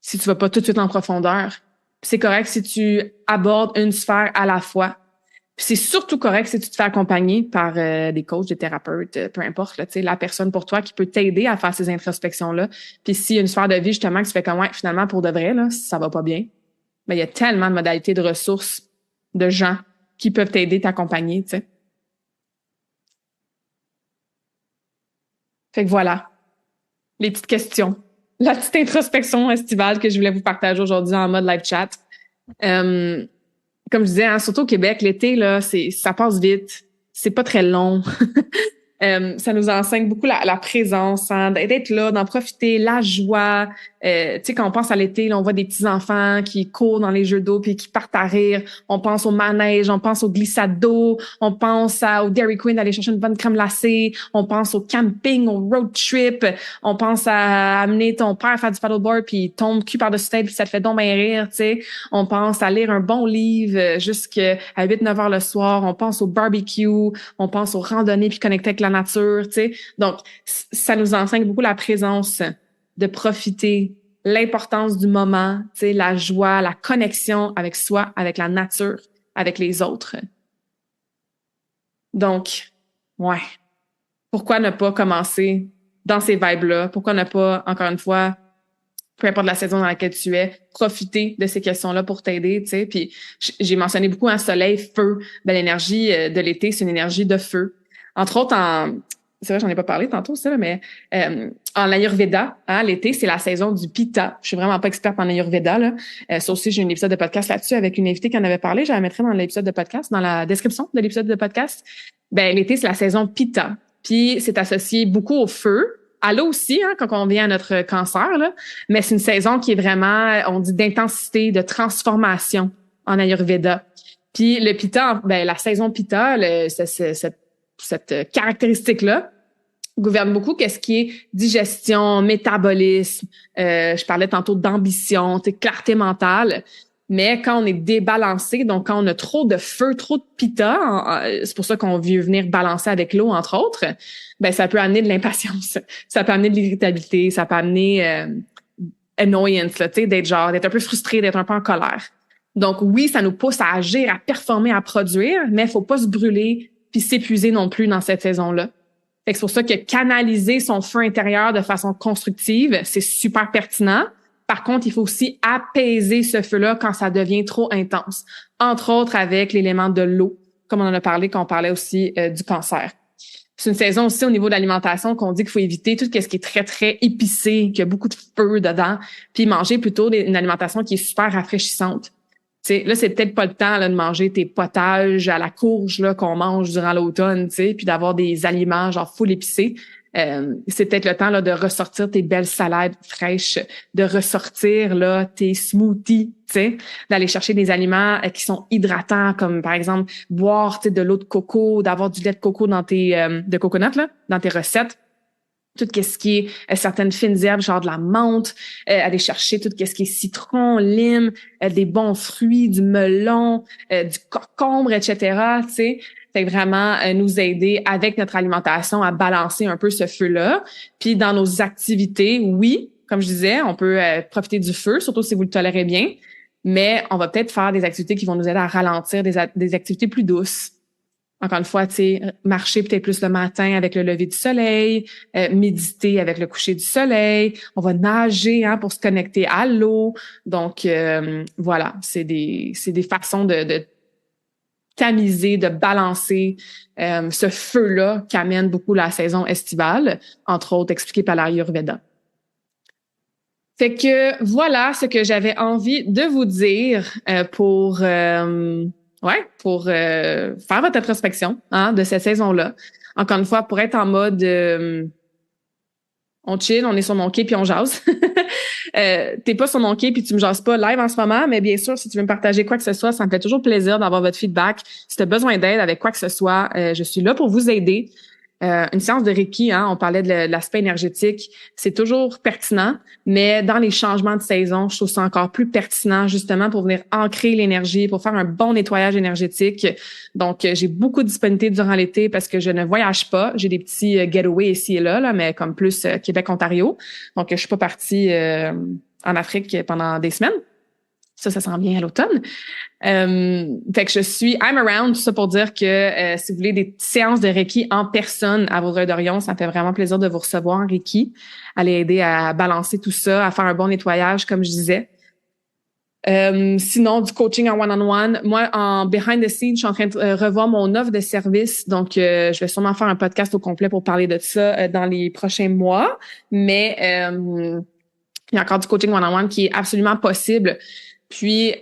si tu vas pas tout de suite en profondeur. C'est correct si tu abordes une sphère à la fois. Puis c'est surtout correct si tu te fais accompagner par des coachs, des thérapeutes, peu importe, là, tu sais, la personne pour toi qui peut t'aider à faire ces introspections-là. Puis s'il y a une sphère de vie, justement, que tu fais comme, ouais, finalement, pour de vrai, là, ça va pas bien, ben, il y a tellement de modalités de ressources, de gens qui peuvent t'aider, t'accompagner, tu sais. Fait que voilà, les petites questions. La petite introspection estivale que je voulais vous partager aujourd'hui en mode live chat. Comme je disais, hein, surtout au Québec, l'été, là, ça passe vite. C'est pas très long. Ça nous enseigne beaucoup la présence, hein, d'être là, d'en profiter, la joie. Tu sais, quand on pense à l'été, là, on voit des petits enfants qui courent dans les jeux d'eau puis qui partent à rire. On pense au manège, on pense au glissade d'eau, on pense au Dairy Queen d'aller chercher une bonne crème glacée, on pense au camping, au road trip, on pense à amener ton père à faire du paddleboard puis il tombe cul par-dessus tête puis ça te fait donc bien rire, tu sais. On pense à lire un bon livre jusqu'à 8-9 heures le soir. On pense au barbecue, on pense aux randonnées puis connecter avec la nature, tu sais. Donc, ça nous enseigne beaucoup la présence, de profiter, l'importance du moment, tu sais, la joie, la connexion avec soi, avec la nature, avec les autres. Donc, ouais. Pourquoi ne pas commencer dans ces vibes-là? Pourquoi ne pas, encore une fois, peu importe la saison dans laquelle tu es, profiter de ces questions-là pour t'aider, tu sais. Puis j'ai mentionné beaucoup un soleil, feu. Ben, l'énergie de l'été, c'est une énergie de feu. Entre autres, c'est vrai, j'en ai pas parlé tantôt, ça, mais en Ayurveda, hein, l'été, c'est la saison du Pitta. Je suis vraiment pas experte en Ayurveda, là. Ça aussi, j'ai un épisode de podcast là-dessus avec une invitée qui en avait parlé. Je la mettrai dans l'épisode de podcast, dans la description de l'épisode de podcast. Ben, l'été, c'est la saison Pitta. Puis, c'est associé beaucoup au feu. À l'eau aussi, hein, quand on vient à notre cancer, là. Mais c'est une saison qui est vraiment, on dit, d'intensité, de transformation en Ayurveda. Puis, le Pitta, ben, la saison Pitta, cette caractéristique-là gouverne beaucoup qu'est-ce qui est digestion, métabolisme. Je parlais tantôt d'ambition, clarté mentale. Mais quand on est débalancé, donc quand on a trop de feu, trop de pitta, c'est pour ça qu'on veut venir balancer avec l'eau, entre autres, ben ça peut amener de l'impatience, ça peut amener de l'irritabilité, ça peut amener annoyance, là, tu sais, d'être un peu frustré, d'être un peu en colère. Donc oui, ça nous pousse à agir, à performer, à produire, mais il faut pas se brûler puis s'épuiser non plus dans cette saison-là. Fait que c'est pour ça que canaliser son feu intérieur de façon constructive, c'est super pertinent. Par contre, il faut aussi apaiser ce feu-là quand ça devient trop intense. Entre autres avec l'élément de l'eau, comme on en a parlé quand on parlait aussi du cancer. C'est une saison aussi au niveau de l'alimentation qu'on dit qu'il faut éviter tout ce qui est très, très épicé, qu'il y a beaucoup de feu dedans, puis manger plutôt une alimentation qui est super rafraîchissante. T'sais, là, c'est peut-être pas le temps là, de manger tes potages à la courge là, qu'on mange durant l'automne, puis d'avoir des aliments genre full épicés. C'est peut-être le temps là, de ressortir tes belles salades fraîches, de ressortir là, tes smoothies, d'aller chercher des aliments qui sont hydratants, comme par exemple boire de l'eau de coco, d'avoir du lait de coco dans tes de coconut là, dans tes recettes. Tout ce qui est certaines fines herbes, genre de la menthe, aller chercher tout ce qui est citron, lime, des bons fruits, du melon, du concombre, etc., tu sais. Fait que vraiment nous aider avec notre alimentation à balancer un peu ce feu-là. Puis dans nos activités, oui, comme je disais, on peut profiter du feu, surtout si vous le tolérez bien, mais on va peut-être faire des activités qui vont nous aider à ralentir, des activités plus douces. Encore une fois, tu sais, marcher peut-être plus le matin avec le lever du soleil, méditer avec le coucher du soleil. On va nager pour se connecter à l'eau. Donc, voilà, c'est des façons de tamiser, de balancer ce feu-là qu'amène beaucoup la saison estivale, entre autres expliqué par l'Ayurveda. Fait que voilà ce que j'avais envie de vous dire pour faire votre introspection de cette saison-là. Encore une fois, pour être en mode on chill, on est sur mon quai puis on jase. T'es pas sur mon quai puis tu me jases pas live en ce moment, mais bien sûr, si tu veux me partager quoi que ce soit, ça me fait toujours plaisir d'avoir votre feedback. Si tu as besoin d'aide avec quoi que ce soit, je suis là pour vous aider. Une séance de Reiki, on parlait de l'aspect énergétique, c'est toujours pertinent, mais dans les changements de saison, je trouve ça encore plus pertinent justement pour venir ancrer l'énergie, pour faire un bon nettoyage énergétique. Donc, j'ai beaucoup de disponibilité durant l'été parce que je ne voyage pas. J'ai des petits getaways ici et là, mais comme plus Québec-Ontario. Donc, je suis pas partie en Afrique pendant des semaines. Ça s'en vient à l'automne. Fait que I'm around, tout ça pour dire que si vous voulez des séances de Reiki en personne à Vaudreuil-Dorion, ça me fait vraiment plaisir de vous recevoir en Reiki, aller aider à balancer tout ça, à faire un bon nettoyage, comme je disais. Sinon, du coaching en one-on-one. Moi, en behind the scenes, je suis en train de revoir mon offre de service. Donc, je vais sûrement faire un podcast au complet pour parler de ça dans les prochains mois. Mais il y a encore du coaching one-on-one qui est absolument possible. Puis,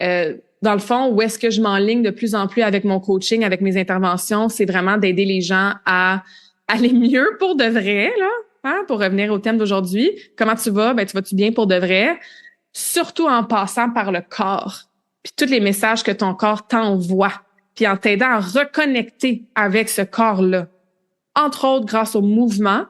dans le fond, où est-ce que je m'enligne de plus en plus avec mon coaching, avec mes interventions, c'est vraiment d'aider les gens à aller mieux pour de vrai, là, pour revenir au thème d'aujourd'hui. Comment tu vas? Ben, tu vas-tu bien pour de vrai? Surtout en passant par le corps. Puis tous les messages que ton corps t'envoie. Puis en t'aidant à reconnecter avec ce corps-là. Entre autres, grâce au mouvement.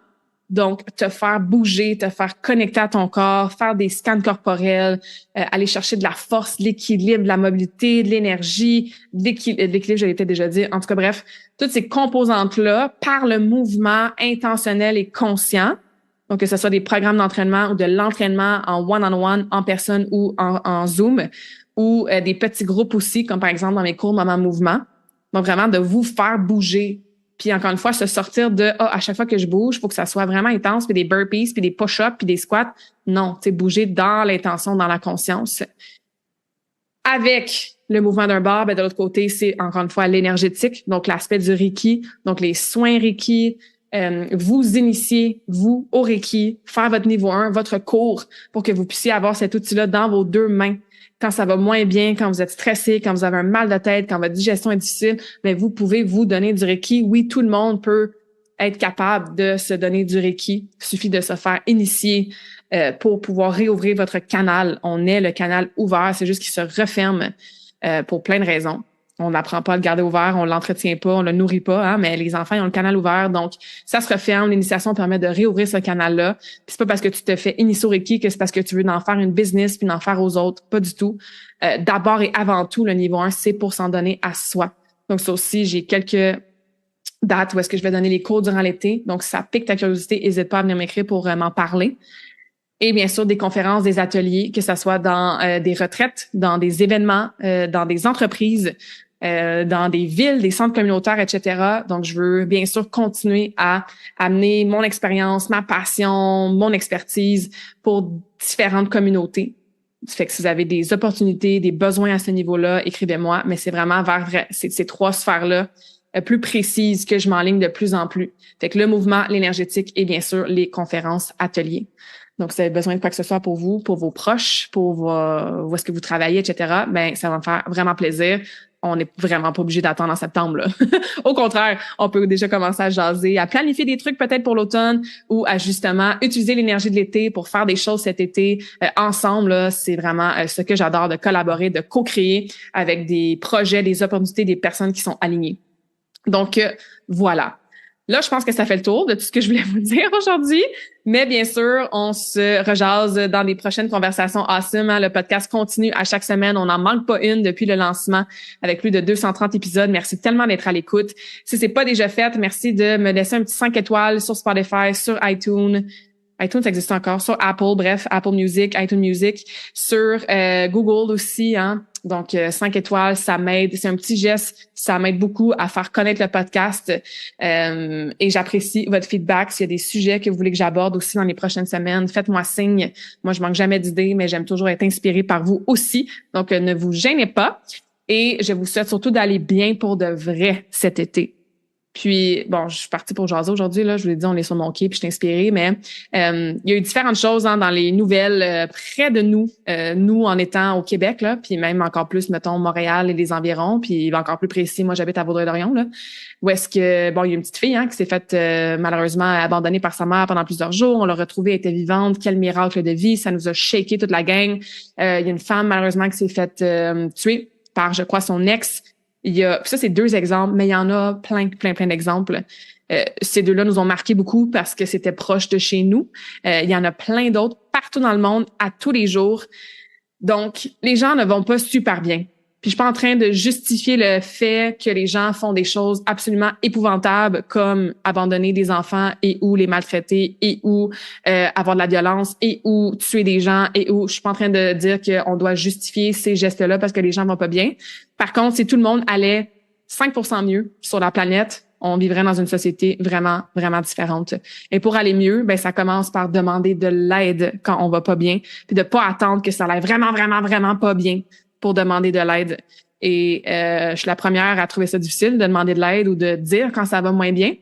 Donc, te faire bouger, te faire connecter à ton corps, faire des scans corporels, aller chercher de la force, de l'équilibre, de la mobilité, de l'énergie, de l'équilibre, je l'ai peut-être déjà dit. En tout cas, bref, toutes ces composantes-là, par le mouvement intentionnel et conscient, donc que ce soit des programmes d'entraînement ou de l'entraînement en one-on-one, en personne ou en Zoom, ou des petits groupes aussi, comme par exemple dans mes cours Moment Mouvement. Donc, vraiment de vous faire bouger. Puis encore une fois, se sortir de à chaque fois que je bouge, il faut que ça soit vraiment intense, puis des burpees, puis des push-ups, puis des squats. Non, tu sais, bouger dans l'intention, dans la conscience. Avec le mouvement d'un bord, ben de l'autre côté, c'est encore une fois l'énergétique, donc l'aspect du Reiki, donc les soins Reiki, vous initier, vous, au Reiki, faire votre niveau 1, votre cours, pour que vous puissiez avoir cet outil-là dans vos deux mains. Quand ça va moins bien, quand vous êtes stressé, quand vous avez un mal de tête, quand votre digestion est difficile, mais vous pouvez vous donner du Reiki. Oui, tout le monde peut être capable de se donner du Reiki. Il suffit de se faire initier pour pouvoir réouvrir votre canal. On est le canal ouvert, c'est juste qu'il se referme pour plein de raisons. On n'apprend pas à le garder ouvert, on l'entretient pas, on le nourrit pas, mais les enfants ils ont le canal ouvert, donc ça se referme. L'initiation permet de réouvrir ce canal-là. Puis c'est pas parce que tu te fais initier au Reiki que c'est parce que tu veux en faire une business puis d'en faire aux autres, pas du tout. D'abord et avant tout, le niveau 1, c'est pour s'en donner à soi. Donc ça aussi, j'ai quelques dates où est-ce que je vais donner les cours durant l'été. Donc si ça pique ta curiosité, n'hésite pas à venir m'écrire pour m'en parler. Et bien sûr, des conférences, des ateliers, que ce soit dans des retraites, dans des événements, dans des entreprises, dans des villes, des centres communautaires, etc. Donc, je veux bien sûr continuer à amener mon expérience, ma passion, mon expertise pour différentes communautés. Ça fait que si vous avez des opportunités, des besoins à ce niveau-là, écrivez-moi. Mais c'est vraiment vers ces trois sphères-là plus précises que je m'enligne de plus en plus. Fait que le mouvement, l'énergétique et bien sûr les conférences, ateliers. Donc, si vous avez besoin de quoi que ce soit pour vous, pour vos proches, pour où est-ce que vous travaillez, etc., ben ça va me faire vraiment plaisir. On n'est vraiment pas obligé d'attendre en septembre, là. Au contraire, on peut déjà commencer à jaser, à planifier des trucs peut-être pour l'automne ou à justement utiliser l'énergie de l'été pour faire des choses cet été ensemble. Là, c'est vraiment ce que j'adore, de collaborer, de co-créer avec des projets, des opportunités, des personnes qui sont alignées. Donc, voilà. Là, je pense que ça fait le tour de tout ce que je voulais vous dire aujourd'hui. Mais bien sûr, on se rejase dans des prochaines conversations awesome. Hein? Le podcast continue à chaque semaine. On n'en manque pas une depuis le lancement avec plus de 230 épisodes. Merci tellement d'être à l'écoute. Si c'est pas déjà fait, merci de me laisser un petit 5 étoiles sur Spotify, sur iTunes. iTunes, ça existe encore. Sur Apple, bref, Apple Music, iTunes Music. Sur Google aussi, hein. Donc, 5 étoiles, ça m'aide. C'est un petit geste, ça m'aide beaucoup à faire connaître le podcast. Et j'apprécie votre feedback. S'il y a des sujets que vous voulez que j'aborde aussi dans les prochaines semaines, faites-moi signe. Moi, je manque jamais d'idées, mais j'aime toujours être inspirée par vous aussi. Donc, ne vous gênez pas. Et je vous souhaite surtout d'aller bien pour de vrai cet été. Puis, bon, je suis partie pour jaser aujourd'hui, là. Je vous l'ai dit, on est sur mon quai, puis je suis inspirée, mais il y a eu différentes choses hein, dans les nouvelles près de nous, nous en étant au Québec, là, puis même encore plus, mettons, Montréal et les environs, puis encore plus précis, moi, j'habite à Vaudreuil-Dorion, là, où est-ce que, bon, il y a une petite fille hein, qui s'est faite malheureusement abandonnée par sa mère pendant plusieurs jours. On l'a retrouvée, elle était vivante. Quel miracle de vie. Ça nous a shaké toute la gang. Il y a une femme, malheureusement, qui s'est faite tuer par, je crois, son ex. Ça, c'est 2 exemples, mais il y en a plein d'exemples. Ces 2-là nous ont marqué beaucoup parce que c'était proche de chez nous. Il y en a plein d'autres partout dans le monde, à tous les jours. Donc, les gens ne vont pas super bien. Puis je suis pas en train de justifier le fait que les gens font des choses absolument épouvantables comme abandonner des enfants et ou les maltraiter et ou avoir de la violence et ou tuer des gens et ou je suis pas en train de dire qu'on doit justifier ces gestes-là parce que les gens vont pas bien. Par contre, si tout le monde allait 5% mieux sur la planète, on vivrait dans une société vraiment, vraiment différente. Et pour aller mieux, ben ça commence par demander de l'aide quand on va pas bien, puis de pas attendre que ça aille vraiment, vraiment, vraiment pas bien pour demander de l'aide. Et je suis la première à trouver ça difficile de demander de l'aide ou de dire quand ça va moins bien.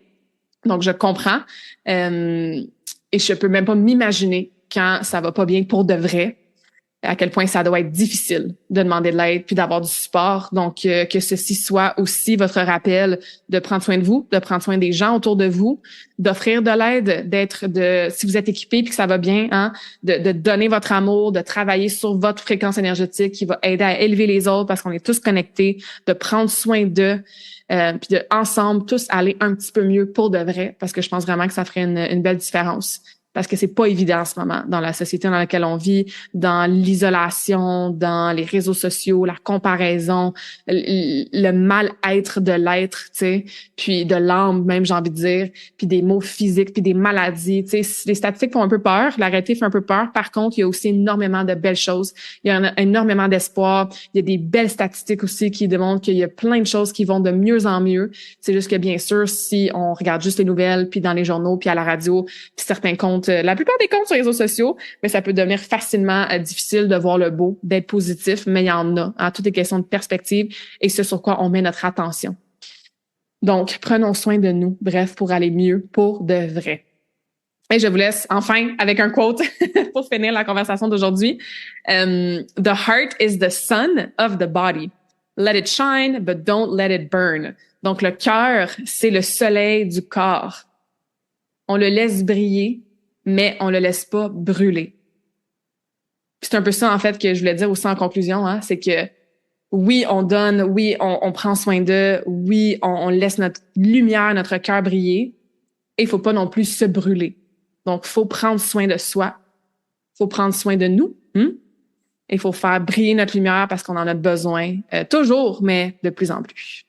Donc, je comprends. Et je peux même pas m'imaginer quand ça va pas bien pour de vrai, à quel point ça doit être difficile de demander de l'aide puis d'avoir du support. Donc, que ceci soit aussi votre rappel de prendre soin de vous, de prendre soin des gens autour de vous, d'offrir de l'aide, si vous êtes équipé puis que ça va bien, hein, de donner votre amour, de travailler sur votre fréquence énergétique qui va aider à élever les autres parce qu'on est tous connectés, de prendre soin d'eux, puis de ensemble tous aller un petit peu mieux pour de vrai parce que je pense vraiment que ça ferait une belle différence. Parce que c'est pas évident en ce moment dans la société dans laquelle on vit, dans l'isolation, dans les réseaux sociaux, la comparaison, le mal-être de l'être, tu sais, puis de l'âme même, j'ai envie de dire, puis des maux physiques, puis des maladies, tu sais. Les statistiques font un peu peur, la réalité fait un peu peur. Par contre, il y a aussi énormément de belles choses. Il y a énormément d'espoir. Il y a des belles statistiques aussi qui démontrent qu'il y a plein de choses qui vont de mieux en mieux. C'est juste que bien sûr, si on regarde juste les nouvelles, puis dans les journaux, puis à la radio, puis certains comptes, la plupart des comptes sur les réseaux sociaux, mais ça peut devenir facilement difficile de voir le beau, d'être positif, mais il y en a. Hein, tout est question de perspective et ce sur quoi on met notre attention. Donc, prenons soin de nous, bref, pour aller mieux, pour de vrai. Et je vous laisse enfin avec un quote pour finir la conversation d'aujourd'hui. The heart is the sun of the body. Let it shine, but don't let it burn. Donc, le cœur, c'est le soleil du corps. On le laisse briller, mais on le laisse pas brûler. Puis c'est un peu ça, en fait, que je voulais dire aussi en conclusion, hein, c'est que oui, on donne, oui, on prend soin d'eux, oui, on laisse notre lumière, notre cœur briller, et il faut pas non plus se brûler. Donc, il faut prendre soin de soi, il faut prendre soin de nous, et il faut faire briller notre lumière parce qu'on en a besoin, toujours, mais de plus en plus.